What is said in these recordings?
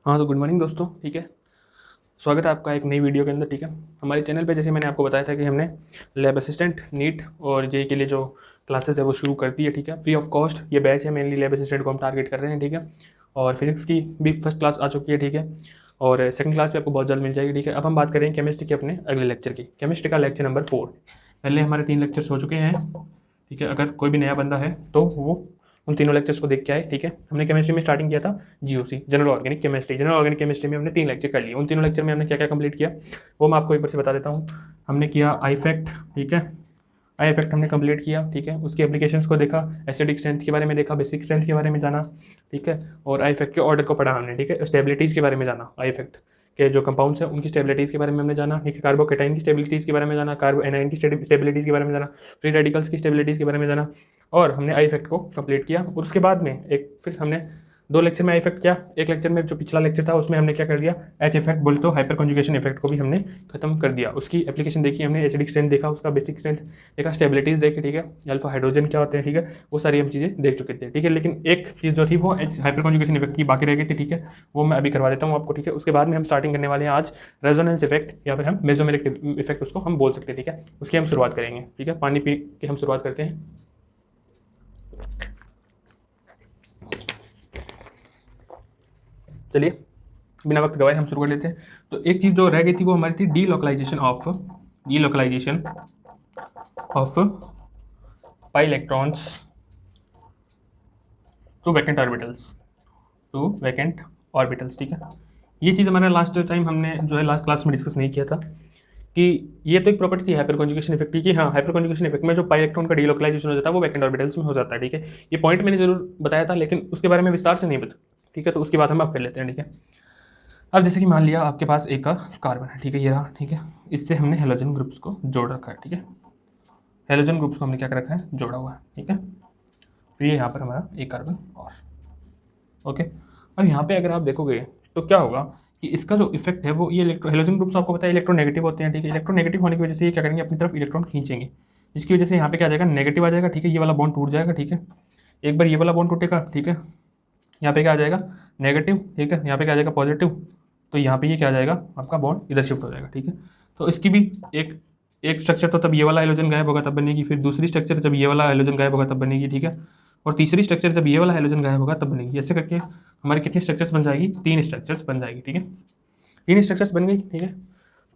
हाँ तो good morning दोस्तों। ठीक है, स्वागत है आपका एक नई वीडियो के अंदर। ठीक है, हमारे चैनल पे जैसे मैंने आपको बताया था कि हमने लैब असिस्टेंट नीट और जेई के लिए जो क्लासेस है वो शुरू कर दी है। ठीक है, फ्री ऑफ कॉस्ट ये बैच है, मेनली लैब असिस्टेंट को हम टारगेट कर रहे हैं। ठीक है, और फिजिक्स की भी फर्स्ट क्लास आ चुकी है। ठीक है, और सेकंड क्लास भी आपको बहुत जल्द मिल जाएगी। ठीक है, अब हम बात करेंगे केमिस्ट्री के अपने अगले लेक्चर की। केमिस्ट्री का लेक्चर नंबर 4, पहले हमारे 3 लेक्चर्स हो चुके हैं। ठीक है, अगर कोई भी नया बंदा है तो वो उन तीनों लेक्चर्स को देख के आए। ठीक है, हमने केमिस्ट्री में स्टार्टिंग किया था GOC, general organic chemistry. General organic chemistry में हमने 3 लेक्चर कर लिए। उन तीनों लेक्चर में हमने क्या क्या कंप्लीट किया वो मैं आपको एक बार से बता देता हूँ। हमने किया आई इफेक्ट। ठीक है, आई इफेक्ट हमने कंप्लीट किया। ठीक है, उसके एप्लीकेशंस को देखा, एसिडिक स्ट्रेंथ के बारे में देखा, बेसिक स्ट्रेंथ के बारे में जाना। ठीक है, और आई इफेक्ट के ऑर्डर को पढ़ा हमने। ठीक है, स्टेबिलिटीज़ के बारे में जाना, आई इफेक्ट के जो कंपाउंड्स हैं उनकी स्टेबिलिटीज़ के बारे में हमने जाना। ठीक है, कार्बोकेटाइन की स्टेबिलिटीज़ के बारे में जाना, कार्बो एनाइन की स्टेबिलिटीज़ के बारे में जाना, फ्री रेडिकल्स की स्टेबिलिटीज़ के बारे में जाना। और हमने आई इफेक्ट को कंप्लीट किया। और उसके बाद में एक फिर हमने 2 लेक्चर में आई इफेक्ट किया। एक लेक्चर में जो पिछला लेक्चर था उसमें हमने क्या कर दिया, एच इफेक्ट बोले तो हाइपर कॉन्जुगेशन इफेक्ट को भी हमने खत्म कर दिया। उसकी एप्लीकेशन देखी हमने, एसिडिक स्ट्रेंथ देखा, उसका बेसिक स्ट्रेंथ देखा, स्टेबिलिटीज़ देखी। ठीक है, अल्फा हाइड्रोजन क्या होते हैं। ठीक है, वो सारी हम चीज़ें देख चुके थे। ठीक है, लेकिन एक चीज़ जो थी वो हाइपर कॉन्जुगेशन इफेक्ट की बाकी रह गई थी। ठीक है, वो मैं अभी करवा देता हूँ आपको। ठीक है, उसके बाद में हम स्टार्टिंग करने वाले हैं आज रेजोनेंस इफेक्ट, या फिर हम मेसोमेरिक इफेक्ट उसको हम बोल सकते हैं। ठीक है, उसकी हम शुरुआत करेंगे। ठीक है, पानी पी के हम शुरुआत करते हैं। चलिए बिना वक्त गवाए हम शुरू कर लेते हैं। तो एक चीज़ जो रह गई थी वो हमारी थी delocalization of pi electrons to vacant orbitals. ठीक है, ये चीज़ हमारा लास्ट टाइम हमने जो है लास्ट क्लास में डिस्कस नहीं किया था कि ये तो एक प्रॉपर्टी थी हाइपर कॉन्जुगेशन इफेक्ट की, कि हाँ हाइपर कॉन्जुगेशन इफेक्ट में जो पाई इलेक्ट्रॉन का डीलोकलाइजेशन हो जाता है वो वैकेंट ऑर्बिटल्स में हो जाता है। ठीक है, ये पॉइंट मैंने जरूर बताया था लेकिन उसके बारे में विस्तार से नहीं बता। ठीक है, तो उसकी बात हम अब कर लेते हैं। ठीक है, अब जैसे कि मान लिया आपके पास एक का कार्बन है। ठीक है, ये रहा। ठीक है, इससे हमने हेलोजन ग्रुप्स को जोड़ रखा है। ठीक है, हेलोजन ग्रुप्स को हमने क्या कर रखा है, जोड़ा हुआ है। ठीक है, तो ये यहाँ पर हमारा एक कार्बन और ओके। अब यहाँ पे अगर आप देखोगे तो क्या होगा कि इसका जो इफेक्ट है वो ये हेलोजन ग्रुप्स आपको पता है इलेक्ट्रोनेगेटिव होते हैं। ठीक है, इलेक्ट्रोनेगेटिव होने की वजह से ये क्या करेंगे, अपनी तरफ इलेक्ट्रॉन खींचेंगे, जिसकी वजह से यहाँ पे क्या आ जाएगा, नेगेटिव आ जाएगा। ठीक है, ये वाला बॉन्ड टूट जाएगा। ठीक है, एक बार ये वाला बॉन्ड टूटेगा। ठीक है, यहाँ पे क्या आ जाएगा, नेगेटिव। ठीक है, यहाँ पे क्या आ जाएगा, पॉजिटिव। तो यहाँ पे ये क्या आ जाएगा, आपका बॉन्ड इधर शिफ्ट हो जाएगा। ठीक है, तो इसकी भी एक एक स्ट्रक्चर तो तब ये वाला हाइड्रोजन गायब होगा तब बनेगी, फिर दूसरी स्ट्रक्चर जब ये वाला हाइड्रोजन गायब होगा तब बनेगी। ठीक है, और तीसरी स्ट्रक्चर जब ये वाला हाइड्रोजन गायब होगा तब बनेगी। ऐसे करके हमारी कितनी स्ट्रक्चर्स बन जाएगी, 3 स्ट्रक्चर्स बन जाएगी। ठीक है, 3 स्ट्रक्चर्स बन गई। ठीक है,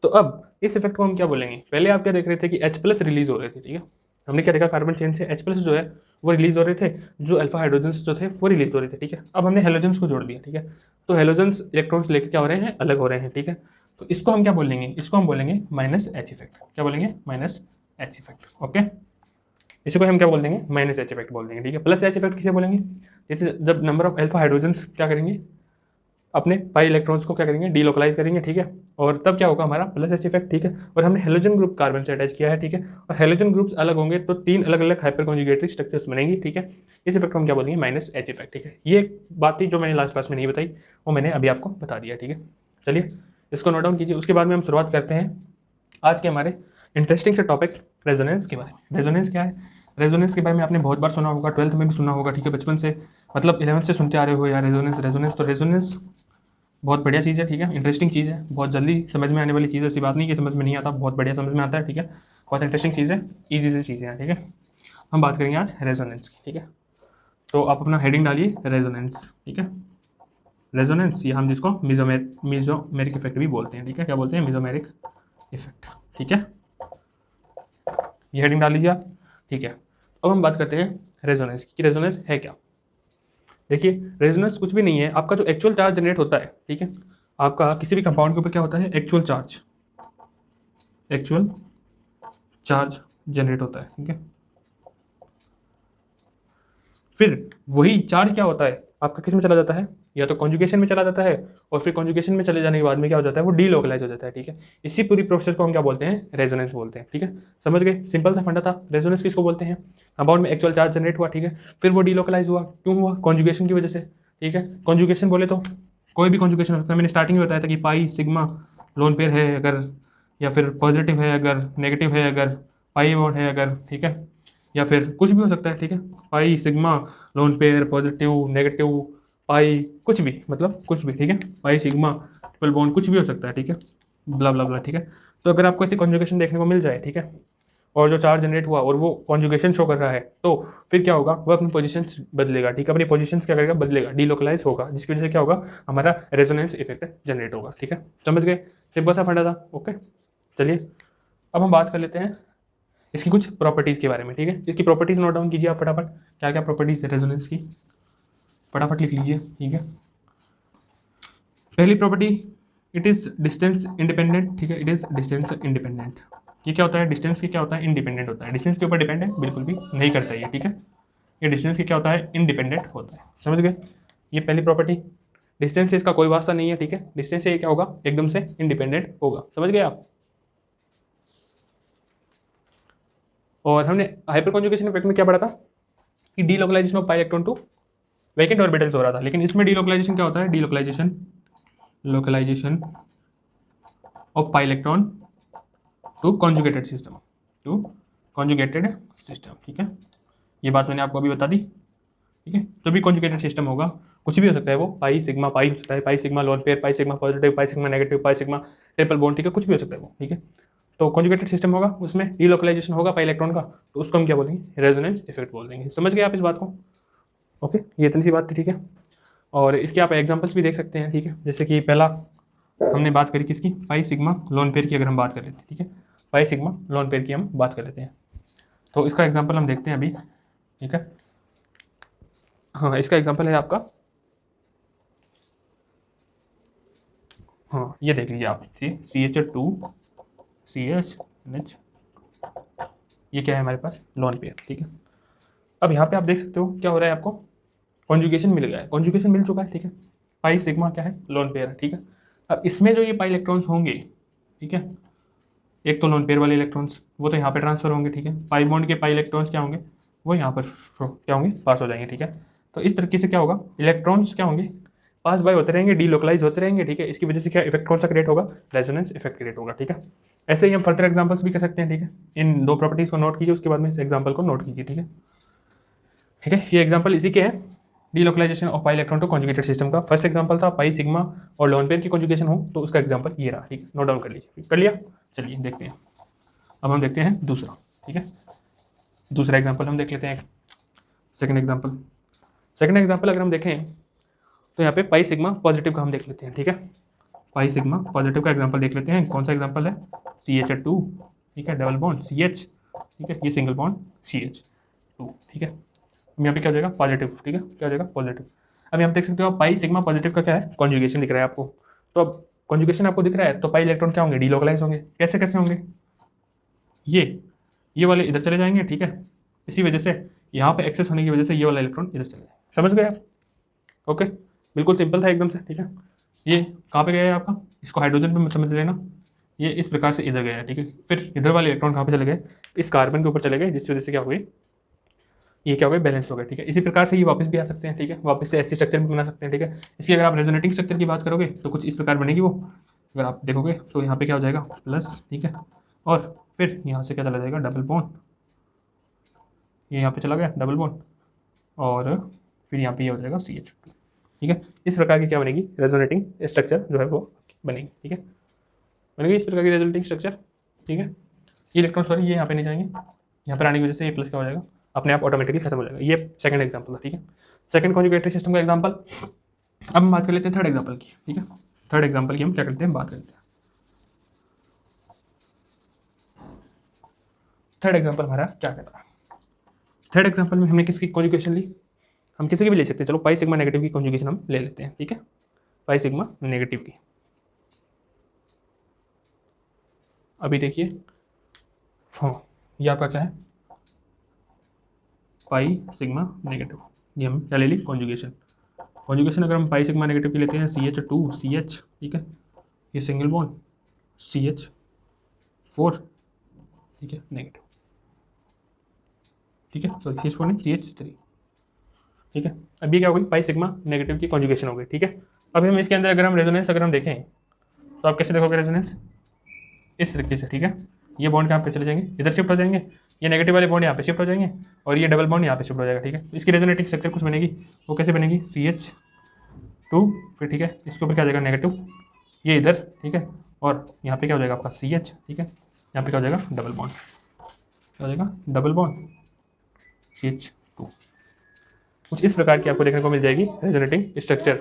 तो अब इस इफेक्ट को हम क्या बोलेंगे, पहले आप क्या देख रहे थे कि H+ रिलीज हो रहे थे। ठीक है, हमने क्या देखा, कार्बन चेन से H+ जो है वो रिलीज हो रहे थे, जो अल्फा हाइड्रोजन्स जो थे वो रिलीज हो रहे थे। ठीक है, अब हमने हेलोजन्स को जोड़ दिया। ठीक है, तो हेलोजन्स इलेक्ट्रॉन्स लेके क्या हो रहे हैं, अलग हो रहे हैं। ठीक है, तो इसको हम क्या बोलेंगे, इसको हम बोलेंगे -H इफेक्ट। क्या बोलेंगे, -H इफेक्ट। ओके, इसको हम क्या बोल देंगे, -H इफेक्ट बोल देंगे। ठीक है, +H इफेक्ट किसे बोलेंगे, जैसे जब नंबर ऑफ अल्फा हाइड्रोजन्स क्या करेंगे, अपने पाई इलेक्ट्रॉन्स को क्या करेंगे, डीलोकलाइज करेंगे। ठीक है, और तब क्या होगा, हमारा +H इफेक्ट। ठीक है, और हमने हेलोजन ग्रुप कार्बन से अटैच किया है। ठीक है, और हेलोजन ग्रुप्स अलग होंगे तो 3 अलग अलग हाइपर कॉन्जुगेटेड स्ट्रक्चर्स बनेंगी। ठीक है, इस इफेक्ट को हम क्या बोलेंगे, -H इफेक्ट। ठीक है, ये बात थी जो मैंने लास्ट क्लास में नहीं बताई, वो मैंने अभी आपको बता दिया। ठीक है, चलिए इसको नोट डाउन कीजिए। उसके बाद में हम शुरुआत करते हैं आज के हमारे इंटरेस्टिंग से टॉपिक रेजोनेंस के बारे में। रेजोनेंस क्या है, रेजोनेंस के बारे में आपने बहुत बार सुना होगा, 12th में भी सुना होगा। ठीक है, बचपन से मतलब 11th से सुनते आ रहे हो यार, रेजोनेंस। तो रेजोनेंस बहुत बढ़िया चीज़ है। ठीक है, इंटरेस्टिंग चीज़ है, बहुत जल्दी समझ में आने वाली चीज़ है। ऐसी बात नहीं कि समझ में नहीं आता, बहुत बढ़िया समझ में आता है। ठीक है, बहुत इंटरेस्टिंग चीज़ है, ईजी सी चीज़ें हैं। ठीक है, हम बात करेंगे आज रेजोनेंस की। ठीक है, तो आप अपना हेडिंग डालिए रेजोनेंस। ठीक है, रेजोनेंस या हम जिसको मीजोमेरिक इफेक्ट भी बोलते हैं। ठीक है, क्या बोलते हैं, मीजोमेरिक इफेक्ट। ठीक है, ये हेडिंग डाल लीजिए आप। ठीक है, अब हम बात करते हैं रेजोनेंस की, रेजोनेंस है क्या। देखिए, रेजोनेंस कुछ भी नहीं है, आपका जो एक्चुअल चार्ज जनरेट होता है। ठीक है, आपका किसी भी कंपाउंड के ऊपर क्या होता है, एक्चुअल चार्ज जनरेट होता है। ठीक है, फिर वही चार्ज क्या होता है आपका, किस में चला जाता है, या तो कॉन्जुगेशन में चला जाता है, और फिर कॉन्जुगेशन में चले जाने के बाद में क्या हो जाता है, वो डीलोकलाइज हो जाता है। ठीक है, इसी पूरी प्रोसेस को हम क्या बोलते हैं, रेजोनेंस बोलते हैं। ठीक है, समझ गए, सिंपल सा फंडा था। रेजोनेंस किसको बोलते हैं, कंपाउंड में एक्चुअल चार्ज जनरेट हुआ। ठीक है, फिर वो डीलोकलाइज हुआ, क्यों हुआ, कॉन्जुगेशन की वजह से। ठीक है, कॉन्जुगेशन बोले तो कोई भी कॉन्जुगेशन हो सकता है। मैंने स्टार्टिंग में बताया था कि पाई सिग्मा लोन पेयर है अगर, या फिर पॉजिटिव है अगर, नेगेटिव है अगर, पाई बॉन्ड है अगर। ठीक है, या फिर कुछ भी हो सकता है। ठीक है, pi sigma lone pair, positive, negative, pi कुछ भी, मतलब कुछ भी, ठीक है, पाई सिग्मा ट्रिपल बॉन्ड कुछ भी हो सकता है, ठीक है, ब्ला ब्ला ब्ला, ठीक है। तो अगर आपको ऐसी कॉन्जुगेशन देखने को मिल जाए, ठीक है, और जो चार्ज जनरेट हुआ और वो कॉन्जुगेशन शो कर रहा है, तो फिर क्या होगा, वो अपनी पोजीशन बदलेगा, ठीक है, अपनी पोजीशन क्या करेगा, बदलेगा, डीलोकलाइज होगा, जिसकी वजह से क्या होगा, हमारा रेजोनेंस इफेक्ट जनरेट होगा, ठीक है, समझ गए, सिंपल सा फंडा था। ओके, चलिए अब हम बात कर लेते हैं इसकी कुछ प्रॉपर्टीज़ के बारे में, ठीक है। इसकी प्रॉपर्टीज़ नोट डाउन कीजिए आप फटाफट, क्या क्या प्रॉपर्टीज़ है रेजोनेंस की, फटाफट लिख लीजिए, ठीक है। पहली property, it is distance independent, ठीक है, इट इज़ डिस्टेंस इंडिपेंडेंट। ये क्या होता है, डिस्टेंस के क्या होता है, इंडिपेंडेंट होता है, डिस्टेंस के ऊपर डिपेंड है बिल्कुल भी नहीं करता ये, ठीक है, ये डिस्टेंस के क्या होता है, इंडिपेंडेंट होता है, समझ गए, ये पहली प्रॉपर्टी। डिस्टेंस से इसका कोई वास्ता नहीं है, ठीक है, डिस्टेंस से ये क्या होगा, एकदम से इंडिपेंडेंट होगा, समझ गए आप। और हमने हाइपर कॉन्जुगेशन इफेक्ट में क्या पढ़ा था कि delocalization of pi electron to vacant orbitals हो रहा था, लेकिन इसमें डीलोकलाइजेशन क्या होता है, localization of pi electron to conjugated system, ठीक है, ये बात मैंने आपको अभी बता दी, ठीक है। जो भी कॉन्जुगेटेड सिस्टम होगा कुछ भी हो सकता है, वो पाई सिग्मा पाई हो सकता है, pi sigma lone pair, pi sigma positive, pi sigma negative, pi sigma triple bond, ठीक है, कुछ भी हो सकता है वो, ठीक है। तो कॉन्जुगेटेड सिस्टम होगा, उसमें डीलोकलाइजेशन होगा पाई इलेक्ट्रॉन का, तो उसको हम क्या बोलेंगे, रेजोनेंस इफेक्ट बोल देंगे, समझ गए आप इस बात को। ओके, ये इतनी सी बात थी, ठीक है। और इसके आप एग्जांपल्स भी देख सकते हैं, ठीक है, जैसे कि पहला हमने बात करी किसकी, पाई सिग्मा लोन पेयर की अगर हम बात कर लेते हैं, ठीक है, पाई सिग्मा लोन पेयर की हम बात कर लेते हैं, तो इसका एग्जांपल हम देखते हैं अभी, ठीक है। हाँ, इसका एग्जांपल है आपका, हाँ ये देख लीजिए आप, CH2CH, ये क्या है हमारे पास, लोन पेयर, ठीक है। अब यहाँ पे आप देख सकते हो क्या हो रहा है, आपको कॉन्जुगेशन मिल गया है, कॉन्जुगेशन मिल चुका है, ठीक है, पाई सिग्मा क्या है, लोन पेयर है, ठीक है। अब इसमें जो ये पाई इलेक्ट्रॉन्स होंगे, ठीक है, एक तो लोन पेयर वाले इलेक्ट्रॉन्स वो तो यहाँ पे ट्रांसफर होंगे, ठीक है, पाई बॉन्ड के पाई इलेक्ट्रॉन्स क्या होंगे, वो यहाँ पर क्या होंगे, पास हो जाएंगे, ठीक है। तो इस तरीके से क्या होगा, इलेक्ट्रॉन्स क्या होंगे, पास बाय होते रहेंगे, डीलोकलाइज होते रहेंगे, ठीक है। इसकी वजह से क्या इफेक्ट कौन सा क्रिएट होगा, रेजोनेंस इफेक्ट क्रिएट होगा, ठीक है। ऐसे ही हम फर्दर एग्जांपल्स भी कर सकते हैं, ठीक है। इन दो प्रॉपर्टीज को नोट कीजिए, उसके बाद में इस एग्जांपल को नोट कीजिए, ठीक है, ठीक है। ये एग्जांपल इसी के हैं, delocalization of pi electron to conjugated system का फर्स्ट एग्जांपल था, पाई सिग्मा और लोन पेयर की कॉन्जुगेशन हो तो उसका एग्जांपल ये रहा, ठीक है, नोट डाउन कर लीजिए, कर लिया। चलिए देखते हैं, अब हम देखते हैं दूसरा, ठीक है, दूसरा एग्जांपल हम देख लेते हैं, सेकंड एग्जांपल अगर हम देखें तो यहाँ पे पाई सिग्मा पॉजिटिव का हम देख लेते हैं, ठीक है, पाई सिग्मा पॉजिटिव का एग्जांपल देख लेते हैं, कौन सा एग्जांपल है, CH2, ठीक है, डबल बॉन्ड CH, ठीक है, ये सिंगल बॉन्ड CH2, ठीक है। अब यहाँ पे क्या हो जाएगा, पॉजिटिव, ठीक है, क्या हो जाएगा, पॉजिटिव। अब यहाँ देख सकते हो पाई सिग्मा पॉजिटिव का क्या है, कॉन्जुगेशन दिख रहा है आपको, तो अब कॉन्जुगेशन आपको दिख रहा है, तो पाई इलेक्ट्रॉन क्या होंगे, डीलोकलाइज होंगे, कैसे कैसे होंगे, ये वाले इधर चले जाएंगे, ठीक है, इसी वजह से यहाँ पे एक्सेस होने की वजह से ये वाला इलेक्ट्रॉन इधर चले जाए, समझ गए आप। ओके, बिल्कुल सिंपल था एकदम से, ठीक है। ये कहाँ पे गया है आपका, इसको हाइड्रोजन पे मत समझ लेना, ये इस प्रकार से इधर गया है, ठीक है। फिर इधर वाले इलेक्ट्रॉन कहाँ पे चले गए, इस कार्बन के ऊपर चले गए, जिसकी वजह से क्या हो गई, ये क्या हो गया, बैलेंस हो गया, ठीक है। इसी प्रकार से ये वापस भी आ सकते हैं, ठीक है, वापस से ऐसी स्ट्रक्चर भी बना सकते हैं, ठीक है। इसकी अगर आप रेजोनेटिंग स्ट्रक्चर की बात करोगे तो कुछ इस प्रकार बनेगी वो, अगर आप देखोगे तो यहाँ पे क्या हो जाएगा, प्लस, ठीक है, और फिर यहाँ से क्या चला जाएगा, डबल बॉन्ड, ये यहाँ पे चला गया डबल बॉन्ड, और फिर यहाँ पे ये हो जाएगा CH2, ठीक है। इस प्रकार की क्या बनेगी, रेजोनेटिंग स्ट्रक्चर जो है वो बनेगी, ठीक है, बनेगी इस प्रकार की रेजोनेटिंग स्ट्रक्चर, ठीक है। ये इलेक्ट्रॉन सॉरी ये यहाँ पे नहीं जाएंगे, यहाँ पर आने की वजह से ये प्लस क्या हो जाएगा, अपने आप ऑटोमेटिकली खत्म हो जाएगा। ये सेकंड एग्जांपल है, ठीक है, सेकंड कॉन्जुगेटरी सिस्टम का एग्जांपल। अब हम बात कर लेते हैं थर्ड एग्जांपल की, ठीक है, थर्ड एग्जांपल की हम क्या करते हैं, बात करते हैं। थर्ड एग्जांपल हमारा क्या कहता है, थर्ड एग्जांपल में हमने किसकी कॉन्जुगेशन ली, हम किसी की भी ले सकते हैं, चलो पाई सिग्मा नेगेटिव की कॉन्जुगेशन हम ले लेते हैं, ठीक है, पाई सिग्मा नेगेटिव की। अभी देखिए, हाँ ये आपका क्या है, पाई सिग्मा नेगेटिव, ये हम क्या ले ली, कॉन्जुगेशन। कॉन्जुगेशन अगर हम पाई सिग्मा नेगेटिव की लेते हैं, CH2CH, ठीक है, ये सिंगल बॉन्ड CH4, ठीक है, नेगेटिव, ठीक है, सॉरी CH4 नहीं CH3, ठीक है। अब ये क्या हो गई, पाई सिग्मा नेगेटिव की कॉन्जुगेशन हो गई, ठीक है। अब हम इसके अंदर अगर हम रेजोनेंस अगर हम देखें तो आप कैसे देखोगे रेजोनेंस, इस तरीके से, ठीक है, ये बॉन्ड कहाँ पे चले जाएंगे, इधर शिफ्ट हो जाएंगे, ये नेगेटिव वाले बॉन्ड यहाँ पे शिफ्ट हो जाएंगे, और ये डबल बॉन्ड यहाँ पे शिफ्ट हो जाएगा, ठीक है। इसकी रेजोनेटिंग स्ट्रक्चर कुछ बनेगी, वो कैसे बनेगी, CH 2, फिर ठीक है इसके ऊपर क्या हो जाएगा नेगेटिव, ये इधर, ठीक है, और यहाँ पे क्या हो जाएगा आपका CH, ठीक है, यहाँ पे क्या हो जाएगा डबल बॉन्ड, क्या हो जाएगा डबल बॉन्ड CH2। कुछ इस प्रकार की आपको देखने को मिल जाएगी रेजोनेटिंग स्ट्रक्चर।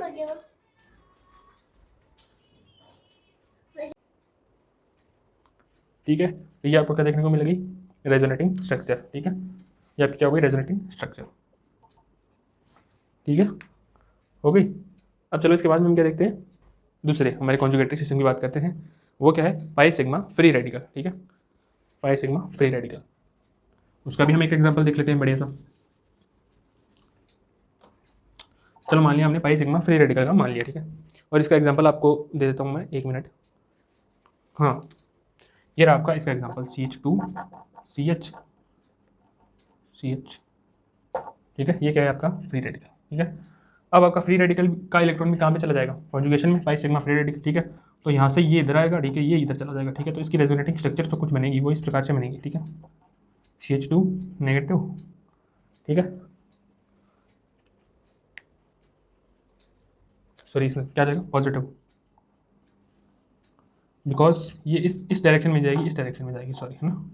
ठीक है, तो ये आपको क्या देखने को मिलेगी रेजोनेटिंग स्ट्रक्चर। ठीक है, ये आपकी क्या हो गई रेजोनेटिंग स्ट्रक्चर। ठीक है, हो गई। अब चलो इसके बाद में हम क्या देखते हैं, दूसरे हमारे कॉन्जुगेटरी सिस्टम की बात करते हैं। वो क्या है, पाई सिग्मा फ्री रेडिकल। ठीक है, पाई सिग्मा फ्री रेडिकल, उसका भी हम एक एग्जांपल देख लेते हैं बढ़िया सा। चलो मान लिया हमने पाई सिग्मा फ्री रेडिकल का मान लिया, ठीक है, और इसका एग्जांपल आपको दे देता हूँ मैं, 1 मिनट। हाँ, ये रहा आपका इसका एग्जांपल CH2 CH CH। ठीक है, ये क्या है आपका फ्री रेडिकल। ठीक है, अब आपका फ्री रेडिकल का इलेक्ट्रॉन भी कहाँ पे चला जाएगा, कॉन्जुगेशन में, पाई सिग्मा फ्री रेडिकल। ठीक है, तो यहाँ से ये इधर आएगा, ठीक है, ये इधर चला जाएगा। ठीक है, तो इसकी रेजोनेटिंग स्ट्रक्चर जो कुछ बनेगी वो इस प्रकार से बनेगी। ठीक है, CH2 नेगेटिव, ठीक है, सॉरी इसमें क्या जाएगा पॉजिटिव, बिकॉज ये इस डायरेक्शन में जाएगी, इस डायरेक्शन में जाएगी, सॉरी है ना,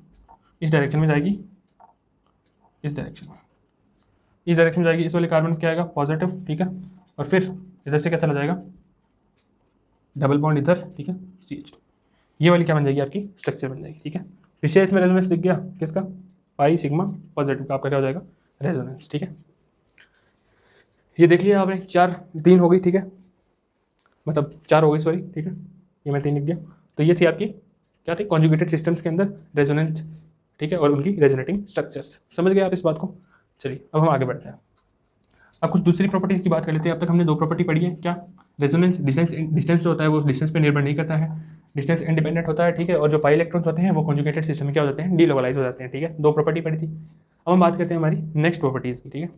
इस डायरेक्शन में जाएगी, इस डायरेक्शन में, इस डायरेक्शन में जाएगी। इस वाले कार्बन क्या आएगा पॉजिटिव। ठीक है, और फिर इधर से क्या चला जाएगा डबल बॉन्ड इधर। ठीक है, CH2, ये वाली क्या बन जाएगी आपकी स्ट्रक्चर बन जाएगी। ठीक है, पीछे इसमें रेजोनेंस दिख गया किसका, पाई सिग्मा पॉजिटिव का, आपका क्या हो जाएगा रेजोनेंस। ठीक है, ये देख लिया आपने, 3 हो गई। ठीक है, मतलब 4 हो गई, सॉरी, ठीक है, ये मैं 3 लिख दिया। तो ये थी आपकी क्या थी कॉन्जुगेटेड सिस्टम्स के अंदर रेजोनेंस। ठीक है, और उनकी रेजोनेटिंग स्ट्रक्चर्स। समझ गए आप इस बात को। चलिए अब हम आगे बढ़ते हैं, अब कुछ दूसरी प्रॉपर्टीज़ की बात कर लेते हैं। अब तक हमने 2 प्रॉपर्टी पढ़ी है, क्या, रेजोनेंस, डिस्टेंस जो होता है वो डिस्टेंस पे निर्भर नहीं करता है, डिस्टेंस इंडिपेंडेंट होता है। ठीक है, और जो पाई इलेक्ट्रॉन्स होते हैं वो कॉन्जुगेटेड सिस्टम में क्या हो जाते हैं, डीलोकलाइज हो जाते हैं। ठीक है, 2 प्रॉपर्टी पढ़ी थी। अब हम बात करते हैं हमारी नेक्स्ट प्रॉपर्टीज़ की। ठीक है,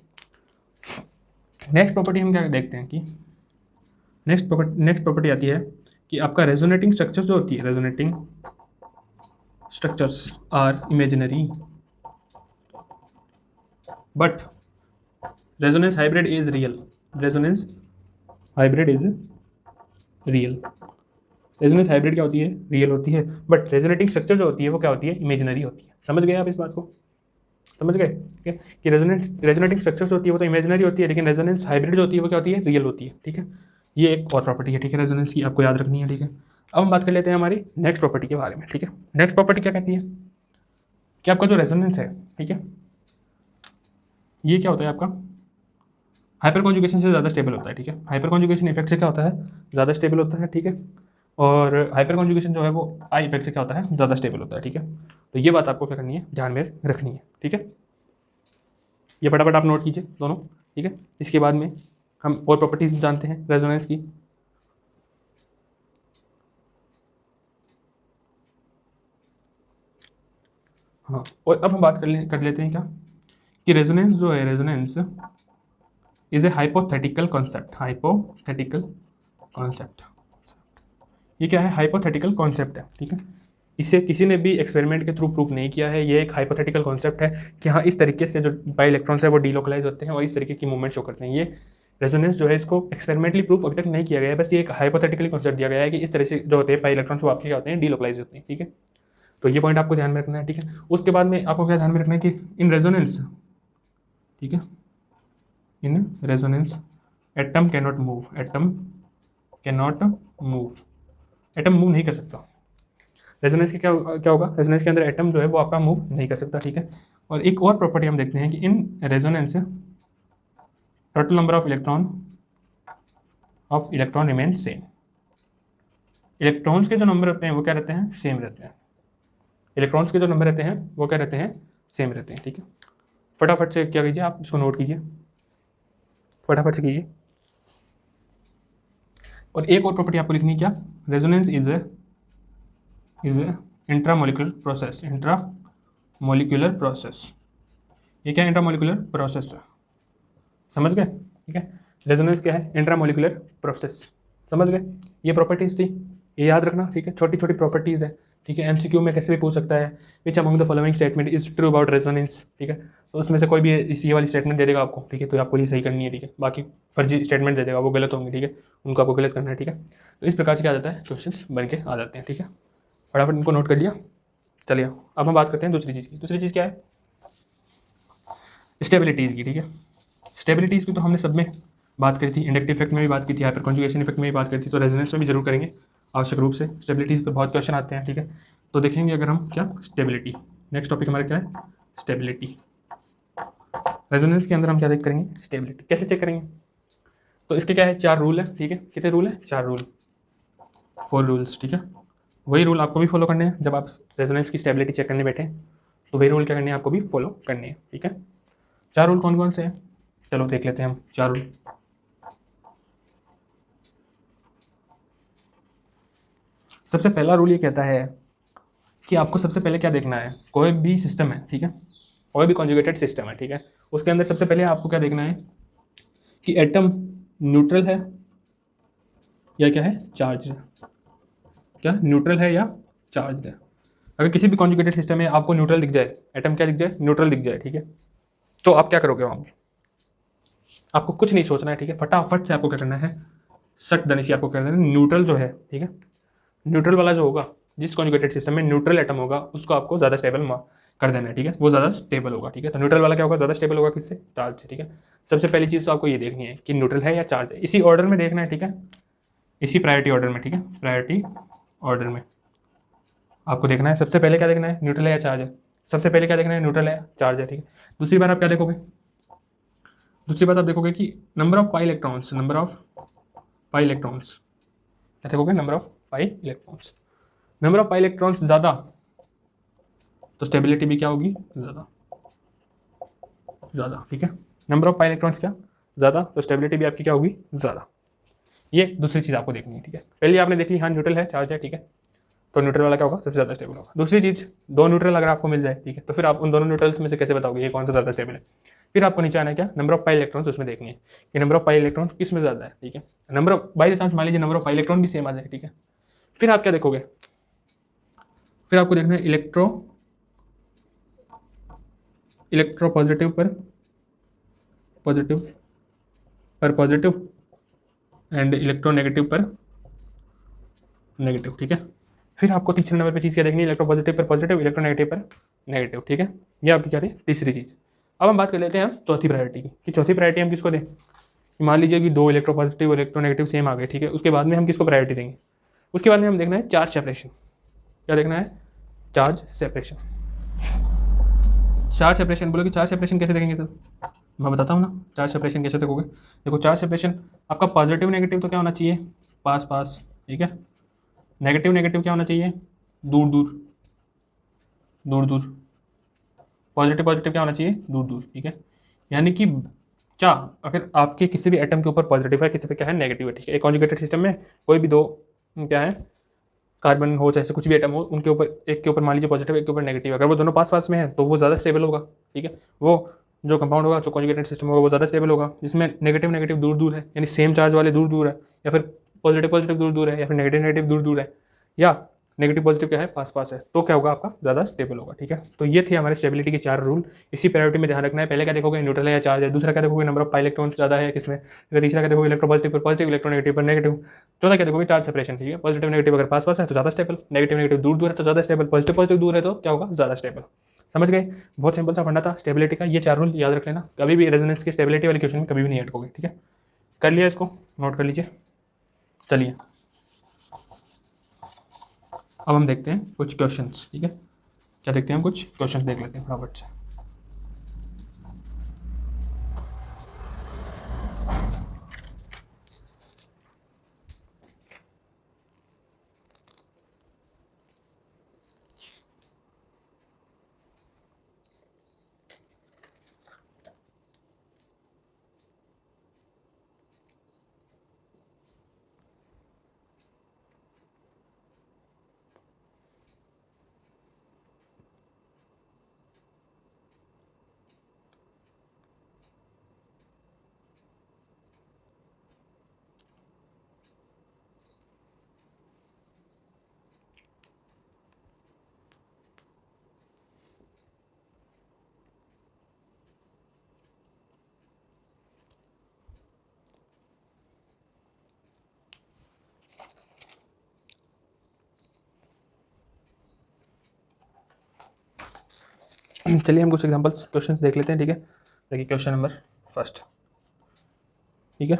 नेक्स्ट प्रॉपर्टी हम क्या देखते हैं कि नेक्स्ट प्रॉपर्टी आती है कि आपका रेजोनेटिंग स्ट्रक्चर जो होती है, resonating structures are imaginary but resonance hybrid is real. Resonance hybrid is real. Resonance hybrid क्या होती है, रियल होती है, बट रेजोनेटिंग स्ट्रक्चर जो होती है वो क्या होती है, इमेजिनरी होती है। समझ गए आप इस बात को, समझ गए। ठीक है, कि रेजोनेटिंग स्ट्रक्चर्स होती है वो तो इमेजिनरी होती है, लेकिन रेजोनेंस हाइब्रिड जो होती है वो क्या होती है, रियल होती है। ठीक है, ये एक और प्रॉपर्टी है। ठीक है, रेजोनेंस की आपको याद रखनी है। ठीक है, अब हम बात कर लेते हैं हमारी नेक्स्ट प्रॉपर्टी के बारे में। ठीक है, नेक्स्ट प्रॉपर्टी क्या कहती है कि आपका जो रेजोनेंस है, ठीक है, ये क्या होता है आपका हाइपर कॉन्जुगेशन से ज़्यादा स्टेबल होता है। ठीक है, हाइपर कॉन्जुगेशन इफेक्ट से क्या होता है, ज़्यादा स्टेबल होता है। ठीक है, और हाइपर कॉन्जुगेशन जो है वो आई इफेक्ट से क्या होता है, ज़्यादा स्टेबल होता है। ठीक है, तो ये बात आपको क्या करनी है, ध्यान में रखनी है। ठीक है, ये फटाफट आप नोट कीजिए दोनों। ठीक है, इसके बाद में हम और प्रॉपर्टीज जानते हैं रेजोनेंस की। हाँ, और अब हम बात कर लेते हैं क्या कि रेजोनेंस जो है, resonance is a hypothetical concept. Hypothetical concept, ये क्या है, हाइपोथेटिकल कॉन्सेप्ट है। ठीक है, इसे किसी ने भी एक्सपेरिमेंट के थ्रू प्रूफ नहीं किया है। ये एक हाइपोथेटिकल कॉन्सेप्ट है कि हाँ, इस तरीके से जो बाई इलेक्ट्रॉन्स है वो डीलोकलाइज होते हैं और इस तरीके की मूवमेंट शो करते हैं। ये रेजोनेंस जो है इसको एक्सपेरिमेंटली प्रूफ अभी तक नहीं किया गया है, बस ये एक हाइपोथेटिकली कॉन्सेप्ट दिया गया है कि इस तरह से जो होते हैं बाई इलेक्ट्रॉन्स वो आपके क्या होते हैं, डीलोकलाइज होते हैं। ठीक है, तो ये पॉइंट आपको ध्यान में रखना है। ठीक है, उसके बाद में आपको क्या ध्यान में रखना है कि इन रेजोनेंस, ठीक है, in resonance atom cannot move, atom cannot move, atom move नहीं कर सकता। रेजोनेंस के क्या होगा, रेजोनेंस के अंदर एटम जो है वो आपका मूव नहीं कर सकता। ठीक है, और एक और प्रॉपर्टी हम देखते हैं कि in resonance total number of electron remain same. Electrons के जो नंबर रहते हैं वो क्या रहते हैं, सेम रहते हैं। इलेक्ट्रॉन्स के जो नंबर रहते हैं वो क्या रहते हैं, सेम रहते हैं। ठीक है, फटाफट से क्या कीजिए, आप इसको नोट कीजिए, फटाफट से कीजिए। और एक और प्रॉपर्टी आपको लिखनी है क्या, resonance is a intramolecular process. Intramolecular process, ये क्या इंट्रामोलिकुलर प्रोसेस है, समझ गए। ठीक है, रेजोनेंस क्या है, इंट्रामोलिकुलर प्रोसेस। समझ गए, ये प्रॉपर्टीज थी, ये याद रखना। ठीक है, छोटी छोटी प्रॉपर्टीज है। ठीक है, एमसीक्यू में कैसे भी पूछ सकता है, विच among the following statement is true about resonance. ठीक है, तो उसमें से कोई भी ये वाली स्टेटमेंट दे देगा आपको, ठीक है, तो आपको ये सही करनी है, ठीक है। बाकी फर्जी स्टेटमेंट दे देगा वो गलत होंगे, ठीक है, उनको आपको गलत करना है, ठीक है। तो इस प्रकार से क्या आ जाता है, क्वेश्चन बन के आ जाते हैं, ठीक है। फटाफट इनको नोट कर लिया। चलिए अब हम बात करते हैं दूसरी चीज़ की। दूसरी चीज़ क्या है, स्टेबिलिटीज़ की, ठीक है। स्टेबिलिटीज़ की तो हमने सब में बात करी थी, इंडक्टिव इफेक्ट में भी बात की थी, हाइपर कॉन्जुगेशन इफेक्ट में भी बात करी थी, तो रेजोनेंस में भी जरूर करेंगे आवश्यक रूप से। स्टेबिलिटीज़ पर बहुत क्वेश्चन आते हैं, ठीक है। तो देखेंगे अगर हम क्या स्टेबिलिटी, नेक्स्ट टॉपिक हमारा क्या है, स्टेबिलिटी। रेजोनेंस के अंदर हम क्या देख करेंगे, स्टेबिलिटी कैसे चेक करेंगे। तो इसके क्या है, 4 रूल है, ठीक है। कितने रूल है, 4 रूल, 4 रूल्स, ठीक है। वही रूल आपको भी फॉलो करने हैं जब आप रेजोनेंस की स्टेबिलिटी चेक करने बैठे, तो वही रूल क्या करने हैं, आपको भी फॉलो करने हैं, ठीक है। 4 रूल कौन कौन से हैं, चलो देख लेते हैं हम 4 रूल। सबसे पहला रूल ये कहता है कि आपको सबसे पहले क्या देखना है, कोई भी सिस्टम है, ठीक है, कोई भी कॉन्जुगेटेड सिस्टम है, ठीक है, उसके अंदर सबसे पहले आपको क्या देखना है कि एटम न्यूट्रल है या क्या है, चार्ज है। क्या न्यूट्रल है या चार्ज है। अगर किसी भी कॉन्जुगेटेड सिस्टम में आपको न्यूट्रल दिख जाए, एटम क्या दिख जाए, न्यूट्रल दिख जाए, ठीक है, तो आप क्या करोगे वहाँ पे, आपको कुछ नहीं सोचना है, ठीक है, फटाफट से आपको क्या करना है, सट देने से आपको क्या करना है, न्यूट्रल जो है, ठीक है, न्यूट्रल वाला जो होगा, जिस कॉन्जुगेटेड सिस्टम में न्यूट्रल एटम होगा उसको आपको ज़्यादा स्टेबल कर देना है, ठीक है, वो ज़्यादा स्टेबल होगा, ठीक है। तो न्यूट्रल वाला क्या होगा, ज़्यादा स्टेबल होगा किससे, चार्ज से, ठीक है। सबसे पहली चीज़ तो आपको ये देखनी है कि न्यूट्रल है या चार्ज है, इसी ऑर्डर में देखना है, ठीक है, इसी प्रायोरिटी ऑर्डर में, ठीक है, प्रायोरिटी ऑर्डर में आपको देखना है। सबसे पहले क्या देखना है, न्यूट्रल है या चार्ज है। सबसे पहले क्या देखना है, न्यूट्रल है चार्ज है, ठीक है। दूसरी बार आप क्या देखोगे, दूसरी बात आप देखोगे कि number of pi electrons, number of pi electrons, क्या देखोगे, number of pi electrons. Number of pi electrons ज़्यादा तो स्टेबिलिटी भी क्या होगी, ज़्यादा, ज़्यादा, ठीक है। नंबर ऑफ पाई इलेक्ट्रॉन्स क्या ज़्यादा, तो स्टेबिलिटी भी आपकी क्या होगी, ज़्यादा। ये दूसरी चीज़ आपको देखनी है, ठीक है। पहले आपने देख ली, हाँ न्यूट्रल है, चार्ज है, ठीक है, तो न्यूट्रल वाला क्या होगा, सबसे ज़्यादा स्टेबल होगा। दूसरी चीज़, दो न्यूट्रल अगर आपको मिल जाए, ठीक है, तो फिर आप उन दोनों न्यूट्रल्स में से कैसे बताओगे ये कौन सा ज़्यादा स्टेबल है। फिर आपको नीचे आना है, क्या, नंबर ऑफ पाई इलेक्ट्रॉन्स उसमें देखनी है कि नंबर ऑफ पाई इलेक्ट्रॉन किस में ज़्यादा है, ठीक है। नंबर ऑफ बाई चांस मान लीजिए नंबर ऑफ पाई इलेक्ट्रॉन भी सेम आ जाए, ठीक है। फिर आप क्या देखोगे, फिर आपको देखना है इलेक्ट्रो पॉजिटिव पर पॉजिटिव एंड इलेक्ट्रोनेगेटिव पर नेगेटिव, ठीक है। फिर आपको तीसरे नंबर पे चीज़ क्या देखनी है, इलेक्ट्रो पॉजिटिव पर पॉजिटिव, इलेक्ट्रोनेगेटिव पर नेगेटिव, ठीक है। ये आपकी क्या थी, तीसरी चीज़। अब हम बात कर लेते हैं चौथी प्रायोरिटी की, कि चौथी प्रायोरिटी हम किसको दें। मान लीजिए कि 2 इलेक्ट्रो पॉजिटिव इलेक्ट्रोनेगेटिव सेम आ गए, ठीक है, उसके बाद में हम किसको प्रायोरिटी देंगे, उसके बाद में हम देखना है चार्ज सेपरेशन। क्या देखना है, चार्ज सेपरेशन। चार्ज सेपरेशन बोलो कि चार्ज सेपरेशन कैसे देखेंगे सर, मैं बताता हूँ ना, चार्ज सेपरेशन कैसे देखोगे। देखो चार्ज सेपरेशन आपका पॉजिटिव नेगेटिव तो क्या होना चाहिए, पास पास, ठीक है। नेगेटिव नेगेटिव क्या होना चाहिए, दूर दूर, दूर दूर। पॉजिटिव पॉजिटिव क्या होना चाहिए, दूर दूर, ठीक है। यानी कि क्या, अगर आपके किसी भी एटम के ऊपर पॉजिटिव है, किसी पे क्या है, नेगेटिव है, ठीक है। एक कॉन्जुगेटेड सिस्टम में कोई भी दो क्या है, कार्बन हो चाहे कुछ भी एटम हो, उनके ऊपर एक के ऊपर मान लीजिए पॉजिटिव, एक के ऊपर नेगेटिव, अगर वो दोनों पास पास में है तो वो ज़्यादा स्टेबल होगा, ठीक है। वो जो कंपाउंड होगा, जो कॉन्जुगेटेड सिस्टम होगा, वो ज़्यादा स्टेबल होगा, जिसमें नेगेटिव नेगेटिव दूर दूर है, यानी सेम चार्ज वाले दूर दूर है, या फिर पॉजिटिव पॉजिटिव दूर दूर है, या फिर नेगेटिव नेगेटिव दूर दूर है, या नेगेटिव पॉजिटिव क्या है, पास पास है, तो क्या होगा, आपका ज़्यादा स्टेबल होगा, ठीक है। तो ये थे हमारे स्टेबिलिटी के 4 रूल। इसी प्रायोरिटी में ध्यान रखना है। पहले क्या देखोगे, न्यूट्रल है या चार्ज है। दूसरा क्या देखोगे, नंबर ऑफ पाई इलेक्ट्रॉन ज़्यादा है किसमें। फिर तीसरा क्या देखोगे, इलेक्ट्रो पॉजिटिव पर पॉजिटिव, इलेक्ट्रोनेगेटिव पर नेगेटिव। चौथा क्या देखोगे, चार्ज सेपरेशन, ठीक है। पॉजिटिव नेगेटिव अगर पास पास है तो ज़्यादा स्टेबल, नेगेटिव नेगेटिव दूर दूर है तो ज़्यादा स्टेबल, पॉजिटिव पॉजिटिव दूर है तो क्या होगा, ज़्यादा स्टेबल। समझ गए, बहुत सिंपल सा फंडा था स्टेबिलिटी का। ये 4 रूल याद रख लेना, कभी भी रेजोनेंस की स्टेबिलिटी वाले क्वेश्चन में कभी भी नहीं अटकोगे, ठीक है। कर लिया, इसको नोट कर लीजिए। चलिए अब हम देखते हैं कुछ क्वेश्चंस, ठीक है। क्या देखते हैं हम, कुछ क्वेश्चंस देख लेते हैं फटाफट से। चलिए हम कुछ एग्जांपल्स क्वेश्चंस देख लेते हैं, ठीक है। देखिए क्वेश्चन नंबर फर्स्ट, ठीक है।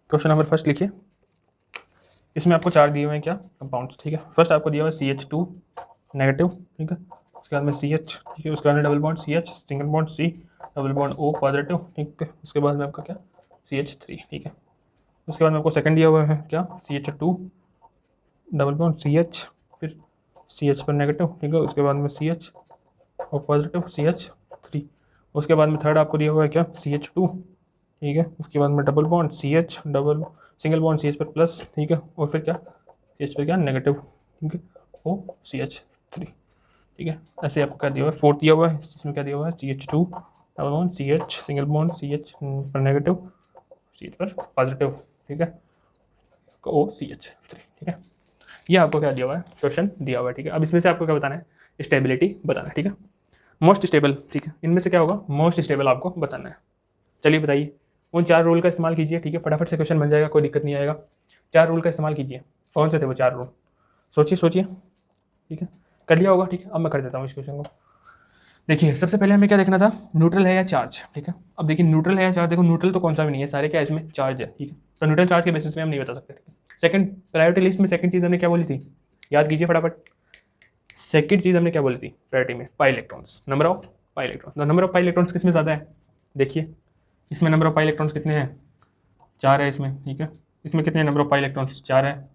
क्वेश्चन नंबर फर्स्ट लिखिए। इसमें आपको 4 दिए हुए हैं क्या, कंपाउंड्स, ठीक है। फर्स्ट आपको दिया हुआ है CH2 नेगेटिव, ठीक है। उसके बाद में CH, ठीक है। उसके बाद में double bond CH, single bond C, double bond O positive, ठीक है। उसके बाद में आपका क्या CH3, ठीक है। उसके बाद में आपको सेकंड दिया हुआ है क्या CH2 डबल बॉन्ड CH, फिर CH पर नेगेटिव, ठीक है। उसके बाद में CH और पॉजिटिव CH3। उसके बाद में थर्ड आपको दिया हुआ है क्या CH2, ठीक है। उसके बाद में double bond CH, double single bond CH पर प्लस, ठीक है। और फिर क्या CH पर क्या नेगेटिव, ठीक है, ओ CH3, ठीक है। ऐसे आपको क्या दिया हुआ है, फोर्थ दिया हुआ है, इसमें क्या दिया हुआ है CH2 double bond CH, single bond CH पर नेगेटिव, CH पर पॉजिटिव, ठीक है, ओ CH3, ठीक है। ये आपको क्या दिया हुआ है, क्वेश्चन दिया हुआ है, ठीक है। अब इसमें से आपको क्या बताना है, स्टेबिलिटी बताना है, ठीक है। मोस्ट स्टेबल, ठीक है। इनमें से क्या होगा, मोस्ट स्टेबल आपको बताना है। चलिए बताइए, उन 4 रूल का इस्तेमाल कीजिए, ठीक है। फटाफट से क्वेश्चन बन जाएगा, कोई दिक्कत नहीं आएगा। 4 रूल का इस्तेमाल कीजिए। कौन से थे वो 4 रूल, सोचिए सोचिए, ठीक है। कर लिया होगा, ठीक है। अब मैं कर देता हूँ इस क्वेश्चन को। देखिए सबसे पहले हमें क्या देखना था, न्यूट्रल है या चार्ज, ठीक है। अब देखिए न्यूट्रल है या चार्ज, देखो न्यूट्रल तो कौन सा भी नहीं है, सारे क्या इसमें चार्ज है, ठीक है। तो न्यूट्रल चार्ज के बेसिस पे हम नहीं बता सकते, ठीक है। सेकंड प्रायोरिटी लिस्ट में सेकंड चीज़ हमने क्या बोली थी, याद कीजिए फटाफट। सेकंड चीज़ हमने क्या बोली थी प्रायोरिटी में, pi electrons, number of pi electrons. Number of pi electrons किसमें ज़्यादा है, देखिए इसमें नंबर ऑफ पाई इलेक्ट्रॉन्स कितने हैं, 4 है इसमें, ठीक है। इसमें कितने नंबर ऑफ पाई इलेक्ट्रॉन्स, 4 है।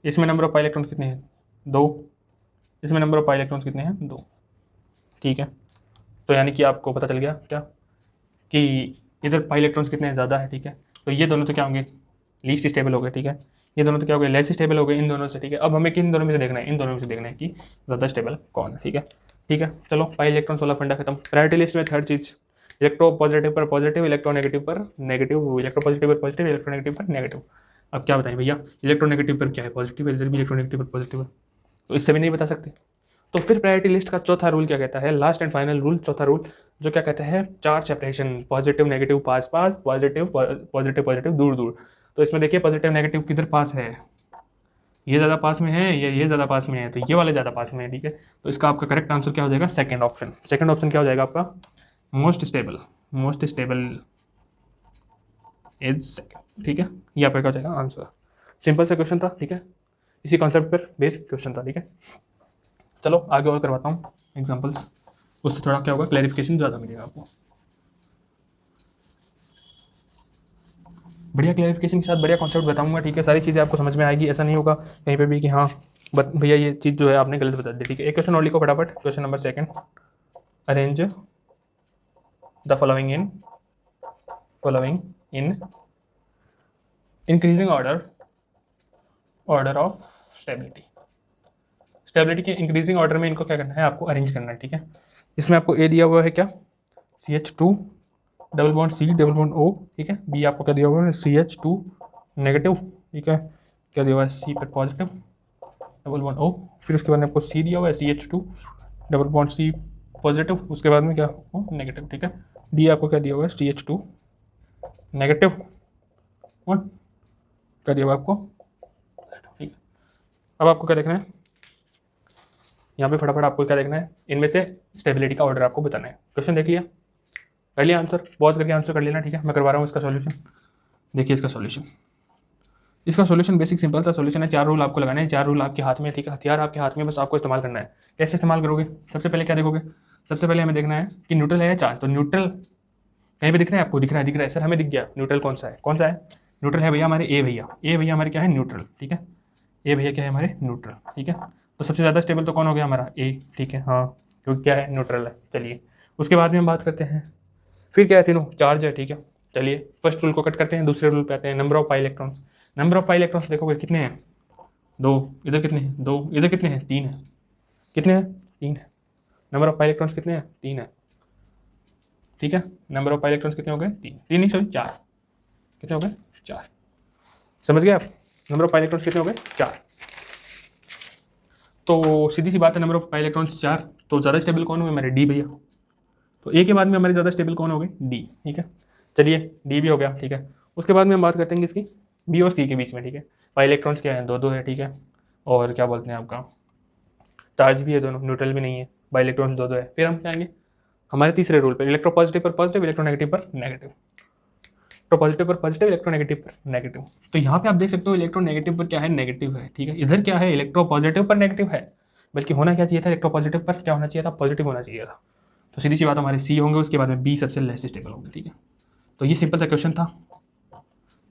इसमें नंबर ऑफ पाई इलेक्ट्रॉन्स कितने हैं, 2। इसमें नंबर ऑफ पाई इलेक्ट्रॉन्स कितने हैं, 2, ठीक है। तो यानी कि आपको पता चल गया क्या कि इधर पाई इलेक्ट्रॉन्स कितने ज़्यादा है, ठीक है। तो ये दोनों तो क्या होंगे, लीस्ट स्टेबल हो गए, ठीक है। ये दोनों तो क्या हो गए, लेस स्टेबल हो गए इन दोनों से, ठीक है। अब हमें किन दोनों में से देखना है, इन दोनों में से देखना है कि ज़्यादा स्टेबल कौन है, ठीक है। ठीक है, चलो पाई इलेक्ट्रॉन्स वाला फंडा खत्म। प्रायोरिटी लिस्ट में थर्ड चीज़, इलेक्ट्रो पॉजिटिव पर पॉजिटिव, इलेक्ट्रोनेगेटिव पर नेगेटिव, इलेक्ट्रो पॉजिटिव पर पॉजिटिव, इलेक्ट्रोनेगेटिव पर नेगेटिव। अब क्या बताएं भैया, इलेक्ट्रोनेगेटिव पर क्या है, पॉजिटिव है, इधर भी इलेक्ट्रोनेगेटिव पर पॉजिटिव है, तो इससे भी नहीं बता सकते। तो फिर प्रायोरिटी लिस्ट का चौथा रूल क्या कहता है, लास्ट एंड फाइनल रूल, चौथा रूल जो क्या कहता है, चार्ज सेपरेशन, पॉजिटिव नेगेटिव पास पास, पॉजिटिव पॉजिटिव पॉजिटिव दूर दूर। तो इसमें देखिए पॉजिटिव नेगेटिव किधर पास है, ये ज़्यादा पास में है, ये ज़्यादा पास में है, तो ये वाले ज़्यादा पास में है, ठीक है। तो इसका आपका करेक्ट आंसर क्या हो जाएगा, सेकंड ऑप्शन। सेकंड ऑप्शन क्या हो जाएगा आपका, most stable, most stable is second, ठीक है। ये आपका क्या हो जाएगा आंसर। सिंपल सा क्वेश्चन था, ठीक है, इसी कॉन्सेप्ट पर बेस्ड क्वेश्चन था, ठीक है। चलो आगे और करवाता हूँ एग्जाम्पल्स, उससे थोड़ा क्या होगा, क्लैरिफिकेशन ज़्यादा मिलेगा आपको। बढ़िया क्लैरिफिकेशन के साथ बढ़िया कॉन्सेप्ट बताऊंगा, ठीक है। सारी चीज़ें आपको समझ में आएगी, ऐसा नहीं होगा कहीं पे भी कि हाँ भैया ये चीज़ जो है आपने गलत बता दी, ठीक है। एक क्वेश्चन और लिखो फटाफट, question number second, arrange the following in increasing order of stability. Stability के इंक्रीजिंग ऑर्डर में इनको क्या करना है, आपको अरेंज करना है, ठीक है। इसमें आपको ए दिया हुआ है क्या, CH2 double bond C double bond O, ठीक है। बी आपको क्या दिया हुआ है, CH2 नेगेटिव, ठीक है। क्या दिया हुआ है, C पर पॉजिटिव डबल बॉन्ड O। फिर उसके बाद में आपको C दिया हुआ है, CH2 double bond C positive, उसके बाद में क्या O नेगेटिव, ठीक है। डी आपको क्या दिया हुआ है, CH2 नेगेटिव 1, क्या दिया हुआ आपको, ठीक है। अब आपको क्या देखना है, यहाँ पे फटाफट आपको क्या देखना है, इनमें से स्टेबिलिटी का ऑर्डर आपको बताना है। क्वेश्चन देख लिया, कर लिया आंसर, पॉज करके आंसर कर लेना, ठीक है। मैं करवा रहा हूँ इसका सॉल्यूशन। देखिए इसका सॉल्यूशन, इसका सॉल्यूशन बेसिक सिंपल सा सॉल्यूशन है। 4 रूल आपको लगाने हैं, 4 रूल आपके हाथ में, ठीक है। हथियार आपके हाथ में, बस आपको इस्तेमाल करना है। कैसे इस्तेमाल करोगे, सबसे पहले क्या देखोगे, सबसे पहले हमें देखना है कि न्यूट्रल है या चार्ज। तो न्यूट्रल कहीं पे दिख रहा है आपको, दिख रहा है सर, हमें दिख गया न्यूट्रल कौन सा है, कौन सा है न्यूट्रल है भैया हमारे, ए भैया हमारे क्या है न्यूट्रल, ठीक है। ए भैया क्या है हमारे न्यूट्रल, ठीक है। तो सबसे ज़्यादा स्टेबल तो कौन हो गया हमारा, ए, ठीक है, हाँ, क्योंकि क्या है न्यूट्रल है। चलिए उसके बाद में हम बात करते हैं, फिर क्या है, तीनों चार्ज है, ठीक है। चलिए फर्स्ट रूल को कट करते हैं, दूसरे रूल पे आते हैं, number of pi electrons. Number of pi electrons देखोगे कितने हैं, 2, इधर कितने हैं, 2, इधर कितने हैं, 3 है, कितने हैं, 3 है। नंबर ऑफ पाई इलेक्ट्रॉन्स कितने हैं, 3 है, ठीक है। नंबर ऑफ पाई इलेक्ट्रॉन्स कितने हो गए, 3 नहीं सॉरी 4, कितने हो गए, 4, समझ गए आप। नंबर ऑफ पाई इलेक्ट्रॉन्स कितने हो गए, 4। तो सीधी सी बात है, नंबर ऑफ पाई इलेक्ट्रॉन्स 4, तो ज़्यादा स्टेबल कौन हुए हमारे, डी भैया। तो ए के बाद में हमारे ज़्यादा स्टेबल कौन हो गए, डी, ठीक है। चलिए डी भी हो गया, ठीक है। उसके बाद में हम बात करते हैं इसकी बी और सी के बीच में, ठीक है। पाई इलेक्ट्रॉन्स क्या है, 2 2 है, ठीक है। और क्या बोलते हैं आपका, चार्ज भी है दोनों, न्यूट्रल भी नहीं है। बाई इलेक्ट्रॉन्स दो है। फिर हम क्या आएंगे हमारे तीसरे रूल पर, इलेक्ट्रोपॉजिटिव पर पॉजिटिव, इलेक्ट्रोनेगेटिव पर नेगेटिव। तो पॉजिटिव पर पॉजिटिव, इलेक्ट्रोनेगेटिव पर नेगेटिव। तो यहाँ पे आप देख सकते हो इलेक्ट्रोनेगेटिव पर क्या है, नेगेटिव है, ठीक है। इधर क्या है, इलेक्ट्रोपॉजिटिव पर नेगेटिव है, बल्कि होना क्या चाहिए था, इलेक्ट्रोपॉजिटिव पर क्या होना चाहिए था, पॉजिटिव होना चाहिए था। तो सीधी सी बात हमारे सी होंगे, उसके बाद में बी सबसे लेस स्टेबल होंगे, ठीक है। तो ये सिंपल सा क्वेश्चन था,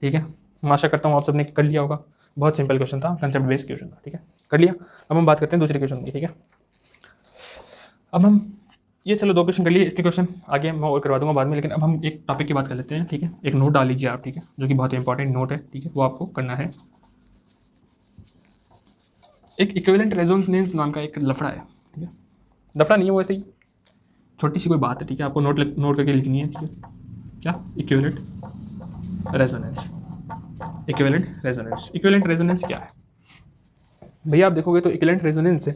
ठीक है। मैं आशा करता हूँ आप सबने कर लिया होगा, बहुत सिंपल क्वेश्चन था, कंसेप्ट बेस्ड क्वेश्चन था, ठीक है, कर लिया। अब हम बात करते हैं दूसरे क्वेश्चन की, ठीक है। अब हम ये चलो 2 क्वेश्चन कर लिए, इसके क्वेश्चन आगे मैं और करवा दूंगा बाद में, लेकिन अब हम एक टॉपिक की बात कर लेते हैं, ठीक है। एक नोट डाल लीजिए आप, ठीक है, जो कि बहुत इंपॉर्टेंट नोट है, ठीक है, वो आपको करना है। एक इक्विवेलेंट रेजोनेंस नाम का एक लफड़ा है, ठीक है। लफड़ा नहीं है वो, ऐसे ही छोटी सी कोई बात है, ठीक है, आपको नोट करके लिखनी है, ठीक है। क्या, इक्विवेलेंट रेजोनेंस। इक्विवेलेंट रेजोनेंस क्या है भैया, आप देखोगे तो इक्विवेलेंट रेजोनेंस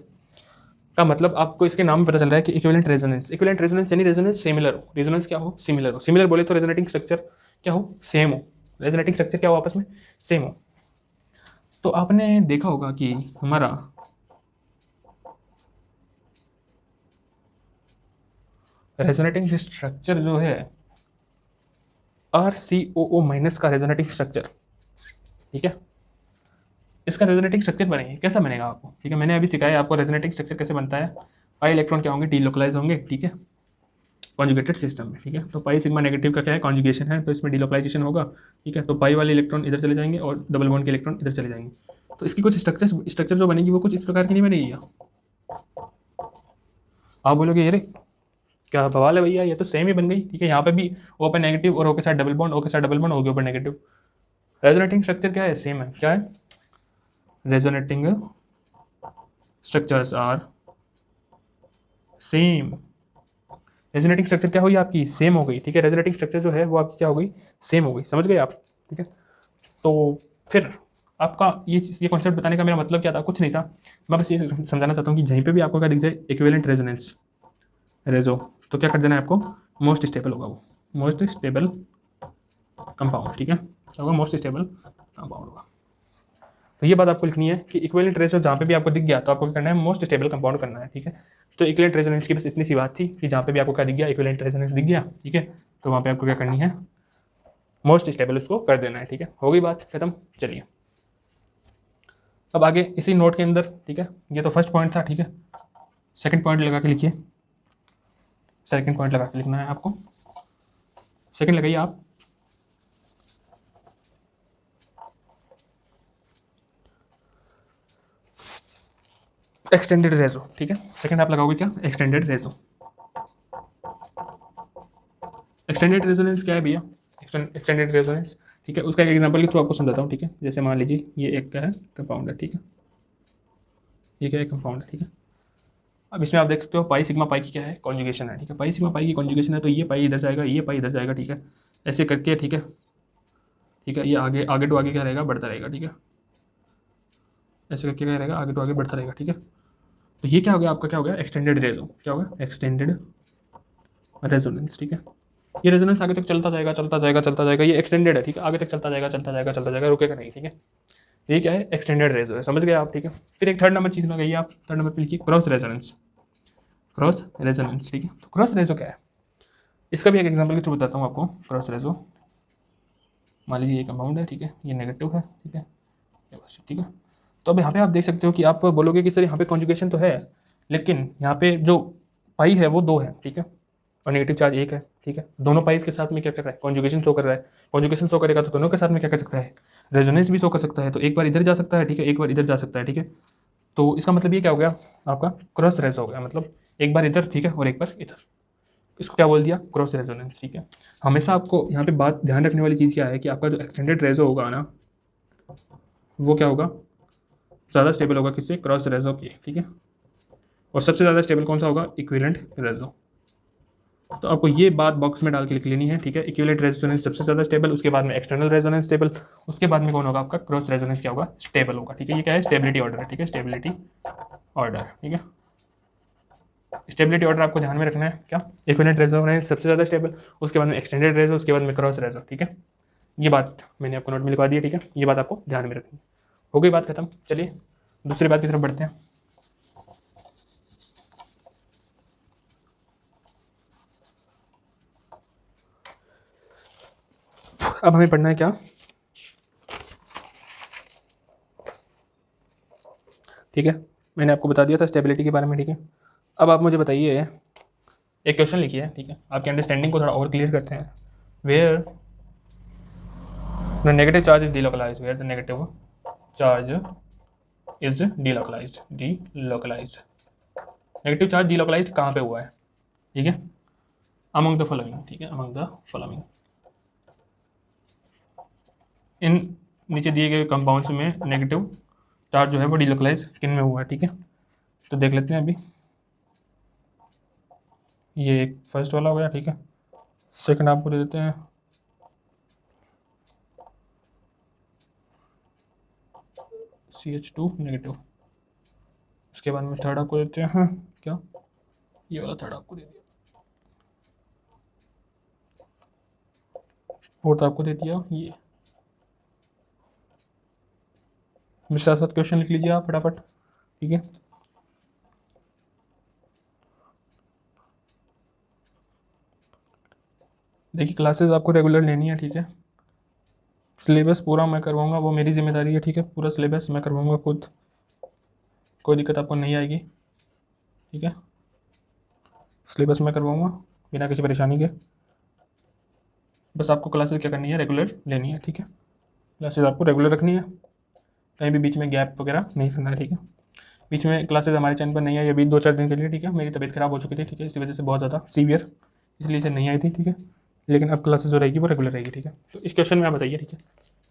का मतलब आपको इसके नाम में पता चल रहा है कि इक्विवेलेंट रेजोनेंस यानी रेजोनेंस सिमिलर हो। रेजोनेंस क्या हो, सिमिलर हो। सिमिलर बोले तो रेजोनेटिंग स्ट्रक्चर क्या हो, सेम हो। रेजोनेटिंग स्ट्रक्चर क्या हो, आपस में सेम हो। तो आपने देखा होगा कि हमारा रेजोनेटिंग स्ट्रक्चर जो है RCOO माइनस का रेजोनेटिंग स्ट्रक्चर, ठीक है, इसका रेजोनेटिंग स्ट्रक्चर बनेगा, कैसा बनेगा आपको, ठीक है। मैंने अभी सिखाया आपको रेजोनेटिंग स्ट्रक्चर कैसे बनता है। पाई इलेक्ट्रॉन क्या होंगे, डीलोकलाइज होंगे, ठीक है, कॉन्जुगेटेड सिस्टम में, ठीक है। तो पाई सिग्मा नेगेटिव का क्या है, कॉन्जुगेशन है, तो इसमें डीलोकलाइजेशन होगा, ठीक है। तो पाई वाले इलेक्ट्रॉन इधर चले जाएंगे और डबल बॉन्ड के इलेक्ट्रॉन इधर चले जाएंगे। तो इसकी कुछ स्ट्रक्चर जो बनेगी वो कुछ इस प्रकार की नहीं बनेगी। आप बोलोगे अरे क्या बवाल है भैया, ये तो सेम ही बन गई, ठीक है। यहाँ पे भी ओ पे नेगेटिव और ओ के साथ डबल बॉन्ड, ओ के साथ डबल बॉन्ड, ओ के ऊपर नेगेटिव। रेजोनेटिंग स्ट्रक्चर क्या है, सेम है, क्या है, resonating structures are same. Resonating structure क्या हुई आपकी, सेम हो गई, ठीक है। रेजोनेटिंग स्ट्रक्चर जो है वो आपकी क्या हो गई, सेम हो गई, समझ गए आप, ठीक है। तो फिर आपका ये कॉन्सेप्ट बताने का मेरा मतलब क्या था, कुछ नहीं था, मैं बस ये समझाना चाहता हूँ कि जहीं पे भी आपको क्या दिख जाए इक्विवेलेंट रेजोनेंस रेजो, तो क्या कर देना है आपको, मोस्ट स्टेबल होगा वो, मोस्ट स्टेबल कंपाउंड, ठीक है, क्या होगा, मोस्ट स्टेबल कंपाउंड होगा। तो ये बात आपको लिखनी है कि इक्विवेलेंट रेशो जहाँ पे भी आपको दिख गया तो आपको क्या करना है, मोस्ट स्टेबल कंपाउंड करना है, ठीक है। तो इक्विवेलेंट रेजोनेंस की बस इतनी सी बात थी कि जहाँ पे भी आपको क्या दिख गया, इक्विवेलेंट रेजोनेंस दिख गया, ठीक है, तो वहाँ पे आपको क्या करनी है, मोस्ट स्टेबल उसको कर देना है, ठीक है। हो गई बात खत्म। चलिए अब आगे इसी नोट के अंदर, ठीक है, ये तो फर्स्ट पॉइंट था, ठीक है। सेकंड पॉइंट लगा के लिखिए, सेकंड पॉइंट लगा के लिखना है आपको, सेकंड लगाइए आप। एक्सटेंडेड रेजो, ठीक है, सेकंड आप लगाओगे क्या, एक्सटेंडेड रेजो। एक्सटेंडेड रेजोनेंस क्या है भैया, एक्सटेंडेड रेजोनेंस, ठीक है, उसका एक एग्जांपल के थ्रू आपको समझाता हूँ, ठीक है। जैसे मान लीजिए ये एक क्या है, कंपाउंड है, ठीक है, ये क्या है, कंपाउंड है, ठीक है। अब इसमें आप देख सकते हो पाई सिग्मा पाई की क्या है, कॉन्जुगेशन है, ठीक है। पाई सिग्मा पाई की कॉन्जुगेशन है, तो ये पाई इधर जाएगा, ये पाई इधर जाएगा, ठीक है, ऐसे करके, ठीक है, ठीक है। ये आगे आगे टू आगे क्या रहेगा, बढ़ता रहेगा, ठीक है, ऐसे करके क्या रहेगा, आगे टू आगे बढ़ता रहेगा, ठीक है। तो ये क्या हो गया आपका, क्या हो गया, एक्सटेंडेड रेजो, क्या होगा, एक्सटेंडेड रेजोनेंस, ठीक है। ये रेजोनेंस आगे तक चलता जाएगा, चलता जाएगा, चलता जाएगा, ये एक्सटेंडेड है, ठीक है, आगे तक चलता जाएगा, चलता जाएगा, चलता जाएगा, रुकेगा नहीं, ठीक है। ये क्या है, एक्सटेंडेड रेजो है, समझ गए आप, ठीक है। फिर एक थर्ड नंबर चीज़ लगाइए आप, थर्ड नंबर पे लिखिए क्रॉस रेजोनेंस, क्रॉस रेजोनेंस, ठीक है। तो क्रॉस रेजो क्या है, इसका भी एक एग्जांपल के थ्रू बताता हूँ आपको। क्रॉस रेजो, मान लीजिए ये कंपाउंड है, ठीक है, ये नेगेटिव है, ठीक है, ये बस, ठीक है। तो अब यहाँ पे आप देख सकते हो कि आप बोलोगे कि सर यहाँ पे कॉन्जुगेशन तो है, लेकिन यहाँ पे जो पाई है वो 2 है, ठीक है, और नेगेटिव चार्ज 1 है, ठीक है। दोनों पाइस के साथ में क्या कर रहा है, कॉन्जुगेशन शो कर रहा है। कॉन्जुगेशन शो करेगा तो दोनों के साथ में क्या कर सकता है, रेजोनेंस भी शो कर सकता है। तो एक बार इधर जा सकता है, ठीक है, एक बार इधर जा सकता है, ठीक है। तो इसका मतलब ये क्या हो गया, आपका क्रॉस रेजो हो गया, मतलब एक बार इधर, ठीक है, और एक बार इधर। इसको क्या बोल दिया, क्रॉस रेजोनेंस, ठीक है। हमेशा आपको यहाँ पे बात ध्यान रखने वाली चीज़ क्या है कि आपका जो एक्सटेंडेड रेजो होगा ना, वो क्या होगा, ज़्यादा स्टेबल होगा किससे, क्रॉस रेजो की, ठीक है। और सबसे ज़्यादा स्टेबल कौन सा होगा, इक्विवेलेंट रेजो। तो आपको ये बात बॉक्स में डाल के लिख लेनी है, ठीक है। इक्विवेलेंट रेजोनेंस सबसे ज़्यादा स्टेबल, उसके बाद में एक्सटर्नल रेजोनेंस स्टेबल, उसके बाद में कौन होगा आपका, क्रॉस रेजोनेंस क्या होगा, स्टेबल होगा, ठीक है। ये क्या है, स्टेबिलिटी ऑर्डर है, ठीक है, स्टेबिलिटी ऑर्डर, ठीक है। स्टेबिलिटी ऑर्डर आपको ध्यान में रखना है, क्या, इक्विवेलेंट रेजोनेंस सबसे ज़्यादा स्टेबल, उसके बाद में एक्सटेंडेड रेजो, उसके बाद में क्रॉस रेजो, ठीक है। ये बात मैंने आपको नोट में लिखवा दी है, ठीक है, ये बात आपको ध्यान में रखनी है। हो गई बात खत्म। चलिए दूसरी बात की तरफ बढ़ते हैं। अब हमें पढ़ना है क्या, ठीक है, मैंने आपको बता दिया था स्टेबिलिटी के बारे में, ठीक है। अब आप मुझे बताइए, एक क्वेश्चन लिखिए, ठीक है, आपकी अंडरस्टैंडिंग को थोड़ा और क्लियर करते हैं। Where the negative charge is delocalized, where the negative charge is delocalized, negative charge delocalized कहाँ पे हुआ है, ठीक है, अमंग द फॉलोइंग, ठीक है, अमंग द फॉलोइंग, इन नीचे दिए गए कंपाउंड्स में नेगेटिव चार्ज जो है वो डीलोकलाइज किन में हुआ है, ठीक है। तो देख लेते हैं अभी, ये एक फर्स्ट वाला हो गया, ठीक है। सेकंड आपको दे देते हैं CH2 नेगेटिव, उसके बाद में थर्ड आपको देते हैं क्या, ये वाला थर्ड आपको दे दिया, फोर्थ आपको दे दिया ये। मेरे साथ साथ क्वेश्चन लिख लीजिए आप फटाफट, ठीक है। देखिए क्लासेस आपको रेगुलर लेनी है, ठीक है। सिलेबस पूरा मैं करवाऊंगा, वो मेरी जिम्मेदारी है, ठीक है। पूरा सिलेबस मैं करवाऊंगा खुद, कोई दिक्कत आपको नहीं आएगी, ठीक है। सिलेबस मैं करवाऊंगा बिना किसी परेशानी के, बस आपको क्लासेस क्या करनी है, रेगुलर लेनी है, ठीक है। क्लासेस आपको रेगुलर रखनी है, कहीं भी बीच में गैप वगैरह नहीं करना है, ठीक है। बीच में क्लासेस हमारे चैनल पर नहीं आई अभी 2-4 दिन के लिए, ठीक है। मेरी तबीयत खराब हो चुकी थी, ठीक है, इसी वजह से बहुत ज़्यादा सीवियर, इसलिए से नहीं आई थी, ठीक है। लेकिन अब क्लासेस जो रहेगी वो रेगुलर रहेगी, ठीक है। तो इस क्वेश्चन में आप बताइए, ठीक है,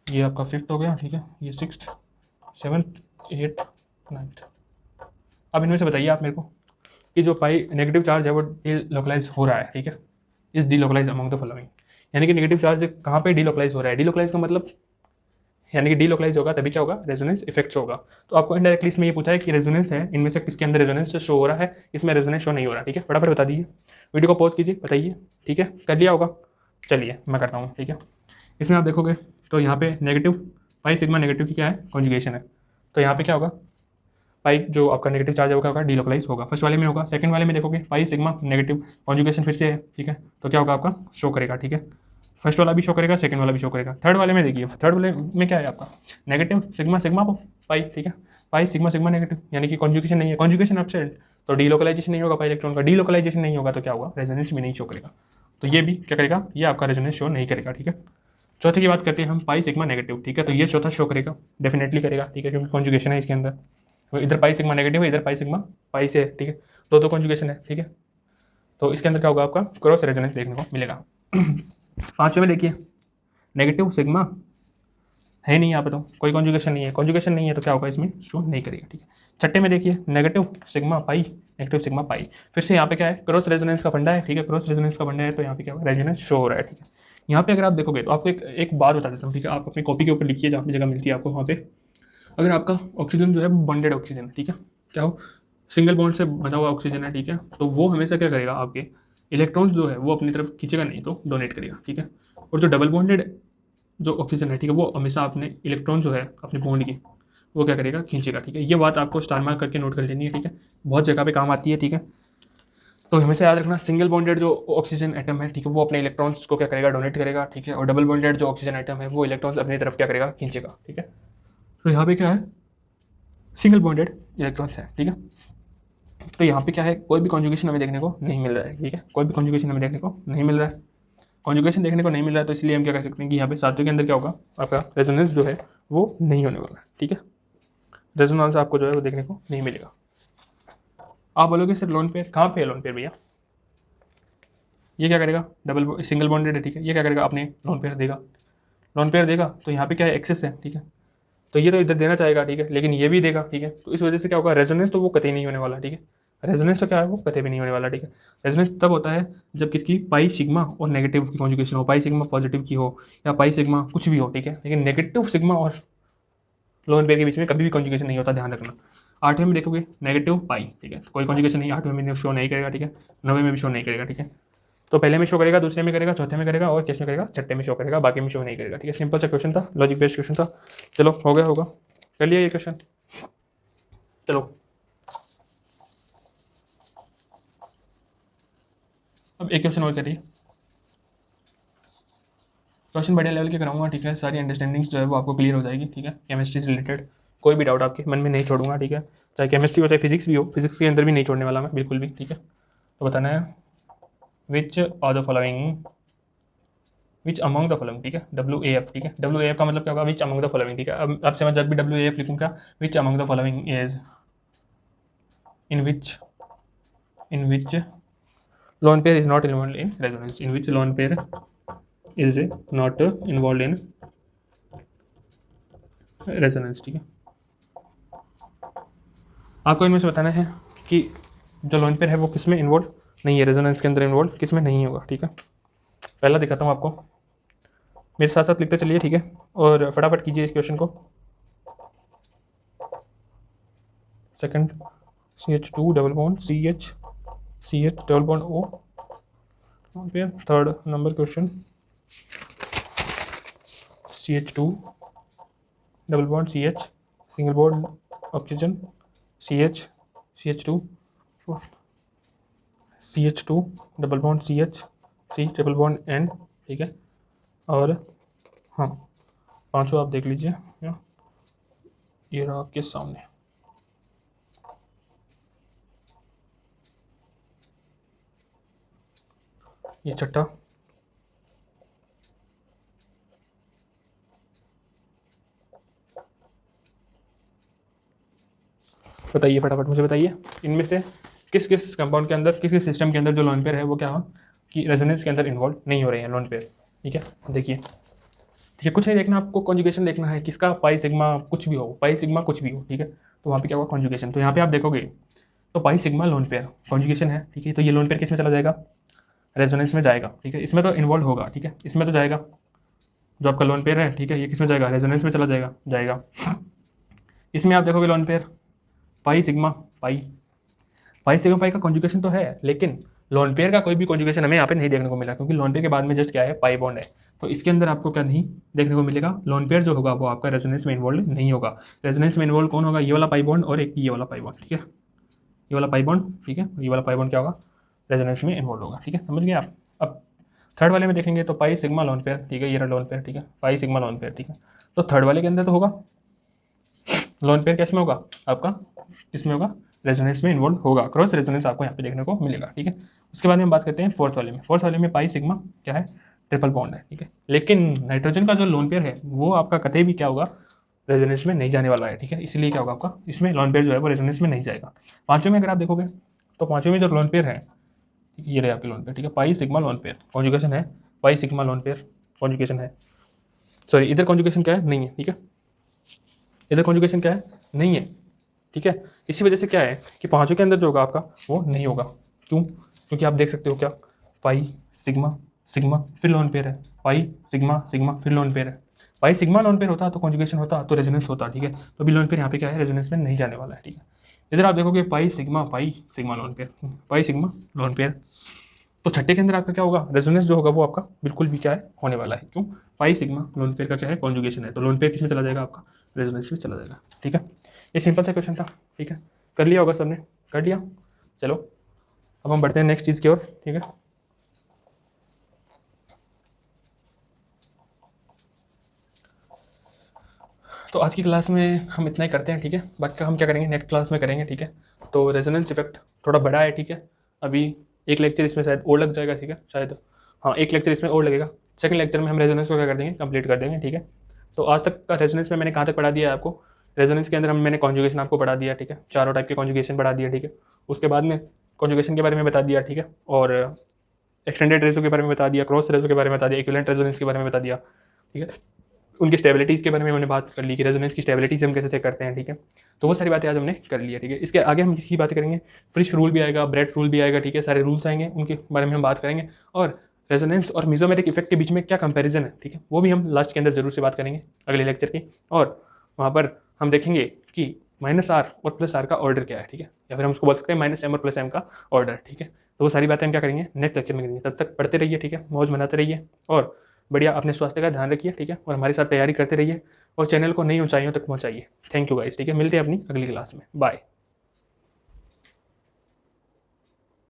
ये आपका 5th हो गया, ठीक है, ये 6th 7th 8th 9th। अब इनमें से बताइए आप मेरे को कि जो पाई नेगेटिव चार्ज है वो डीलोकलाइज हो रहा है, ठीक है, इस डीलोकलाइज अमंग द फॉलोइंग, यानी कि नेगेटिव चार्ज कहाँ पे डीलोकलाइज हो रहा है, डीलोकलाइज का मतलब यानी कि डीलोकलाइज होगा तभी क्या होगा, रेजोनेंस इफेक्ट्स होगा। तो आपको इनडायरेक्टली इसमें ये पूछा है कि रेजोनेंस है, इनमें से किसके अंदर रेजोनेंस शो हो रहा है, इसमें रेजोनेंस शो नहीं हो रहा, ठीक है। फटाफट बता दीजिए, वीडियो को पॉज कीजिए, बताइए, ठीक है, कर लिया होगा। चलिए मैं करता हूँ, ठीक है। इसमें आप देखोगे तो यहाँ पे नेगेटिव पाई सिग्मा नेगेटिव की क्या है, कॉन्जुगेशन है। तो यहाँ पे क्या होगा, पाई जो आपका नेगेटिव चार्ज होगा होगा डीलोकलाइज होगा, फर्स्ट वाले में होगा। सेकंड वाले में देखोगे पाई सिग्मा नेगेटिव कॉन्जुगेशन फिर से है, ठीक है, तो क्या होगा आपका शो करेगा, ठीक है। फर्स्ट वाला भी शो करेगा, सेकंड वाला भी शो करेगा। थर्ड वाले में देखिए, थर्ड वाले में क्या है आपका नेगेटिव सिग्मा सिग्मा पाई, ठीक है, पाई सिग्मा सिग्मा नेगेटिव, यानी कि कॉन्जुगेशन नहीं है, कॉन्जुगेशन एब्सेंट, तो डीलोकलाइजेशन नहीं होगा, पाई इलेक्ट्रॉन का डीलोकलाइजेशन नहीं होगा तो क्या होगा, रेजोनेंस भी नहीं शो करेगा। तो ये भी क्या करेगा, ये आपका रेजोनेंस शो नहीं करेगा, ठीक है। चौथे की बात करते हैं हम, पाई सिग्मा नेगेटिव, ठीक है, तो ये चौथा शो करेगा, डेफिनेटली करेगा, ठीक है, क्योंकि कॉन्जुगेशन है इसके अंदर। तो इधर पाई सिग्मा नेगेटिव है, इधर पाई सिग्मा पाई से है, ठीक है, दो कॉन्जुगेशन है, ठीक है। तो इसके अंदर क्या होगा, आपका क्रॉस रेजोनेंस देखने को मिलेगा। पांचवें में देखिए, नेगेटिव सिग्मा है नहीं, यहाँ पे तो कोई कॉन्जुगेशन नहीं है, कॉन्जुगेशन नहीं है तो क्या होगा, इसमें शो नहीं करेगा, ठीक है। छठे में देखिए, negative sigma pi negative sigma pi, फिर से यहाँ पे क्या है, क्रॉस रेजोनेंस का फंडा है, ठीक है, क्रॉस रेजोनेंस का फंडा है, तो यहाँ पे क्या होगा, रेजोनेंस शो हो रहा है, ठीक है। यहाँ पे अगर आप देखोगे तो आपको एक बात बता देता हूँ, ठीक है, आप अपनी कॉपी के ऊपर लिखिए, जहाँ पे जगह मिलती है आपको वहाँ पे। अगर आपका ऑक्सीजन जो है बॉन्डेड ऑक्सीजन है, ठीक है, क्या हो, सिंगल बॉन्ड से बंधा हुआ ऑक्सीजन है, ठीक है, तो वो हमेशा क्या करेगा, आपके इलेक्ट्रॉन्स जो है वो अपनी तरफ खींचेगा नहीं, तो डोनेट करेगा, ठीक है। और जो डबल बॉन्डेड जो ऑक्सीजन है, ठीक है, वो हमेशा अपने इलेक्ट्रॉन जो है अपने बॉन्ड की वो क्या करेगा, खींचेगा, ठीक है। ये बात आपको स्टार मार्क करके नोट कर लेनी है, ठीक है, बहुत जगह पे काम आती है, ठीक है। तो हमेशा याद रखना, सिंगल बॉन्डेड जो ऑक्सीजन एटम है, ठीक है, वो अपने इलेक्ट्रॉन्स को क्या करेगा, डोनेट करेगा, ठीक है। और डबल बॉन्डेड जो ऑक्सीजन एटम है वो इलेक्ट्रॉन्स अपनी तरफ क्या करेगा, खींचेगा, ठीक है। तो यहाँ पे क्या है, सिंगल बॉन्डेड इलेक्ट्रॉन्स है, ठीक है। तो यहाँ पे क्या है, कोई भी कॉन्जुगेशन हमें देखने को नहीं मिल रहा है, ठीक है, कोई भी कॉन्जुगेशन हमें देखने को नहीं मिल रहा है, कॉन्जुगेशन देखने को नहीं मिल रहा है, तो इसलिए हम क्या कह सकते हैं कि यहाँ पे सातवें के अंदर क्या होगा, आपका रेजोनेंस जो है वो नहीं होने वाला है, ठीक है। रेजोनेंस आपको जो है वो देखने को नहीं मिलेगा। आप बोलोगे सर लोन पेयर कहाँ पे है, लोन पेयर भैया, ये क्या करेगा, डबल सिंगल बॉन्डेड है, ठीक है, ये क्या करेगा, अपने लोन पेयर देगा, लोन पेयर देगा, तो यहाँ पे क्या है, एक्सेस है, ठीक है, तो ये तो इधर देना चाहेगा, ठीक है, लेकिन ये भी देगा, ठीक है, तो इस वजह से क्या होगा, रेजोनेंस तो वो कतई नहीं होने वाला, ठीक है। रेजोनेंस तो क्या है, वो कतई भी नहीं होने वाला, ठीक है। रेजोनेंस तब होता है जब किसकी पाई सिग्मा और नेगेटिव की कॉन्जुगेशन हो, पाई सिग्मा पॉजिटिव की हो या पाई सिग्मा कुछ भी हो, ठीक है, लेकिन नेगेटिव सिग्मा और लोन पेयर के बीच में कभी भी कॉन्जुगेशन नहीं होता, ध्यान रखना। आठवें में देखोगे नेगेटिव पाई, ठीक है, तो कोई कॉन्जुगेशन नहीं, आठवें में शो नहीं करेगा, ठीक है, नौवें में भी शो नहीं करेगा, ठीक है। तो पहले में शो करेगा, दूसरे में करेगा, चौथे में करेगा और किस में करेगा, छठे में शो करेगा, बाकी में शो नहीं करेगा, ठीक है। सिंपल सा क्वेश्चन था, लॉजिक बेस्ड क्वेश्चन था। चलो हो गया होगा, कर लिया ये क्वेश्चन। चलो अब एक क्वेश्चन और करिए, क्वेश्चन बढ़िया लेवल के कराऊंगा, ठीक है। सारी अंडरस्टैंडिंग्स जो है वो आपको क्लियर हो जाएगी, ठीक है। केमिस्ट्री से रिलेटेड कोई भी डाउट आपके मन में नहीं छोड़ूंगा, ठीक है। चाहे केमिस्ट्री हो चाहे फिजिक्स भी हो, फिजिक्स के अंदर भी नहीं छोड़ने वाला मैं बिल्कुल भी, ठीक है। तो बताना है which are the following, which among the following, ठीक है। WAF, ठीक है। WAF का मतलब क्या होगा, विच अमंग द फॉलोइंग, ठीक है। अब आपसे मैं जब भी WAF लिखूंगा, विच among the following is, in which lone pair is not involved in resonance, in which lone pair is not involved in resonance, ठीक है। आपको इनमें से बताना है कि जो लोन पेयर है वो किस में इन्वॉल्व नहीं है, रेजोनेंस के अंदर इन्वॉल्व किस में नहीं होगा, ठीक है। पहला दिखाता हूँ आपको, मेरे साथ साथ लिखते चलिए, ठीक है। और फटाफट कीजिए इस क्वेश्चन को। Second CH2 double bond CH double bond O lone pair. Third number question CH2 double bond CH single bond oxygen CH2 CH2 double bond CH C triple bond N, ठीक है। और हाँ, पांचों आप देख लीजिए, ये रहा आपके सामने। ये छठा, बताइए फटाफट मुझे बताइए, इनमें से किस किस कंपाउंड के अंदर, किस किस सिस्टम के अंदर जो लोन पेयर है वो क्या हो कि रेजोनेंस के अंदर इन्वॉल्व नहीं हो रहे हैं लोन पेयर, ठीक है। देखिए, ठीक है, कुछ नहीं देखना आपको, कॉन्जुगेशन देखना है किसका, पाई सिग्मा कुछ भी हो, पाई सिग्मा कुछ भी हो, ठीक है। तो वहाँ पे क्या होगा, कॉन्जुगेशन। तो यहाँ पे आप देखोगे तो पाई सिग्मा लोन पेयर कॉन्जुगेशन है, ठीक है। तो ये लोन पेयर किस में चला जाएगा, रेजोनेंस में जाएगा, ठीक है। इसमें तो इन्वॉल्व होगा, ठीक है, इसमें तो जाएगा, जो आपका लोन पेयर है, ठीक है, ये किस में जाएगा, रेजोनेंस में चला जाएगा। इसमें आप देखोगे lone pair pi sigma pi sigma pi का कॉन्जुगेशन तो है, लेकिन लोन पेयर का कोई भी कॉन्जुगेशन हमें यहाँ पे नहीं देखने को मिला, क्योंकि लोन पेयर के बाद में जस्ट क्या है, पाई बॉन्ड है। तो इसके अंदर आपको क्या नहीं देखने को मिलेगा, लोन पेयर जो होगा वो आपका रेजोनेंस में इन्वॉल्व नहीं होगा। रेजोनेंस में इन्वॉल्व कौन होगा, ये वाला पाई बॉन्ड और एक ये वाला पाई बॉन्ड, ठीक है। ये वाला पाई बॉन्ड, ठीक है, ये वाला पाई बॉन्ड क्या होगा, रेजोनेंस में इन्वॉल्व होगा, ठीक है, समझ गए आप। अब थर्ड वाले में देखेंगे तो पाई सिग्मा लोन पेयर, ठीक है, ये रहा लोन पेयर, ठीक है, पाई सिग्मा लोन पेयर, ठीक है। तो थर्ड वाले के अंदर तो होगा लोन पेयर, कैसे में होगा आपका, इसमें होगा, रेजोनेंस में इन्वॉल्व होगा, क्रॉस रेजोनेंस आपको यहाँ पे देखने को मिलेगा, ठीक है। उसके बाद में हम बात करते हैं फोर्थ वाले में। फोर्थ वाले में पाई सिग्मा क्या है, ट्रिपल बॉन्ड है, ठीक है। लेकिन नाइट्रोजन का जो लोन पेयर है वो आपका कतई भी क्या होगा, रेजोनेंस में नहीं जाने वाला है, ठीक है। इसलिए क्या होगा आपका, इसमें लोन पेयर जो है वो रेजोनेंस में नहीं जाएगा। पांचों में अगर आप देखोगे तो पांचों में जो लोन पेयर है, ये रहे आपके लोन पेयर, ठीक है, pi sigma lone pair conjugation है, pi sigma lone pair conjugation है, सॉरी इधर कॉन्जुगेशन क्या है, नहीं है, ठीक है, इधर कॉन्जुगेशन क्या है, नहीं है, ठीक है। इसी वजह से क्या है कि पांचों के अंदर जो होगा आपका वो नहीं होगा। क्यों, क्योंकि आप देख सकते हो क्या, पाई सिग्मा सिग्मा फिर लोन पेयर है, पाई सिग्मा सिग्मा फिर लोन पेयर है। पाई सिग्मा लोन पेयर होता तो कॉन्जुगेशन होता तो रेजोनेंस होता, ठीक है। तो अभी लोन पेयर यहाँ पे क्या है, रेजोनेंस में नहीं जाने वाला है, ठीक है। इधर आप देखोगे पाई सिग्मा लोन पेयर, पाई सिग्मा लोन पेयर, तो छठे के अंदर आपका क्या होगा, रेजोनेंस जो होगा वो आपका बिल्कुल भी क्या है, होने वाला है। क्यों, पाई सिग्मा लोन पेयर का क्या है, कॉन्जुगेशन है, तो लोन पेयर किस में चला जाएगा आपका, रेजोनेंस में चला जाएगा, ठीक है। ये सिंपल सा क्वेश्चन था, ठीक है, कर लिया होगा सबने, कर लिया। चलो अब हम बढ़ते हैं नेक्स्ट चीज़ की ओर, ठीक है। तो आज की क्लास में हम इतना ही करते हैं, ठीक है। बाकी का हम क्या करेंगे, नेक्स्ट क्लास में करेंगे, ठीक है। तो रेजोनेंस इफेक्ट थोड़ा बड़ा है, ठीक है। अभी एक लेक्चर इसमें शायद और लग जाएगा, ठीक है, शायद, हाँ एक लेक्चर इसमें और लगेगा। सेकंड लेक्चर में हम रेजोनेंस को क्या कर देंगे, कंप्लीट कर देंगे, ठीक है। तो आज तक का रेजोनेंस में मैंने कहाँ तक पढ़ा दिया है आपको, रेजोनेंस के अंदर मैंने कॉन्जुगेशन आपको पढ़ा दिया, ठीक है, चारों टाइप के कॉन्जुगेशन पढ़ा दिया, ठीक है। उसके बाद में कॉन्जुगेशन के बारे में बता दिया, ठीक है, और एक्सटेंडेड रेशो के बारे में बता दिया, क्रॉस रेशो के बारे में बता दिया, इक्विवेलेंट रेजोनेंस के बारे में बता दिया, ठीक है। उनकी स्टेबिलिटीज़ के बारे में मैंने बात कर ली कि रेजोनेंस की स्टेबिलिटीज़ हम कैसे चेक करते हैं, ठीक है। तो वो सारी बातें आज हमने कर ली है, ठीक है। इसके आगे हम किसी बातें करेंगे, फ्रिश रूल भी आएगा, ब्रेड रूल भी आएगा, ठीक है, सारे रूल्स आएंगे, उनके बारे में हम बात करेंगे। और रेजोनेंस और मिजोमेरिक इफेक्ट के बीच में क्या कंपैरिजन है, ठीक है, वो भी हम लास्ट के अंदर जरूर से बात करेंगे अगले लेक्चर की। और वहाँ पर हम देखेंगे कि -r और +r का ऑर्डर क्या है, ठीक है, या फिर हम उसको बोल सकते हैं -m और +m का ऑर्डर, ठीक है। तो वो सारी बातें हम क्या करेंगे, नेक्स्ट लेक्चर में करेंगे। तब तक पढ़ते रहिए, ठीक है, मौज मनाते रहिए और बढ़िया अपने स्वास्थ्य का ध्यान रखिए, ठीक है, और हमारे साथ तैयारी करते रहिए और चैनल को नई ऊंचाइयों तक पहुंचाइए। थैंक यू गाइस, ठीक है, मिलते हैं अपनी अगली क्लास में, बाय।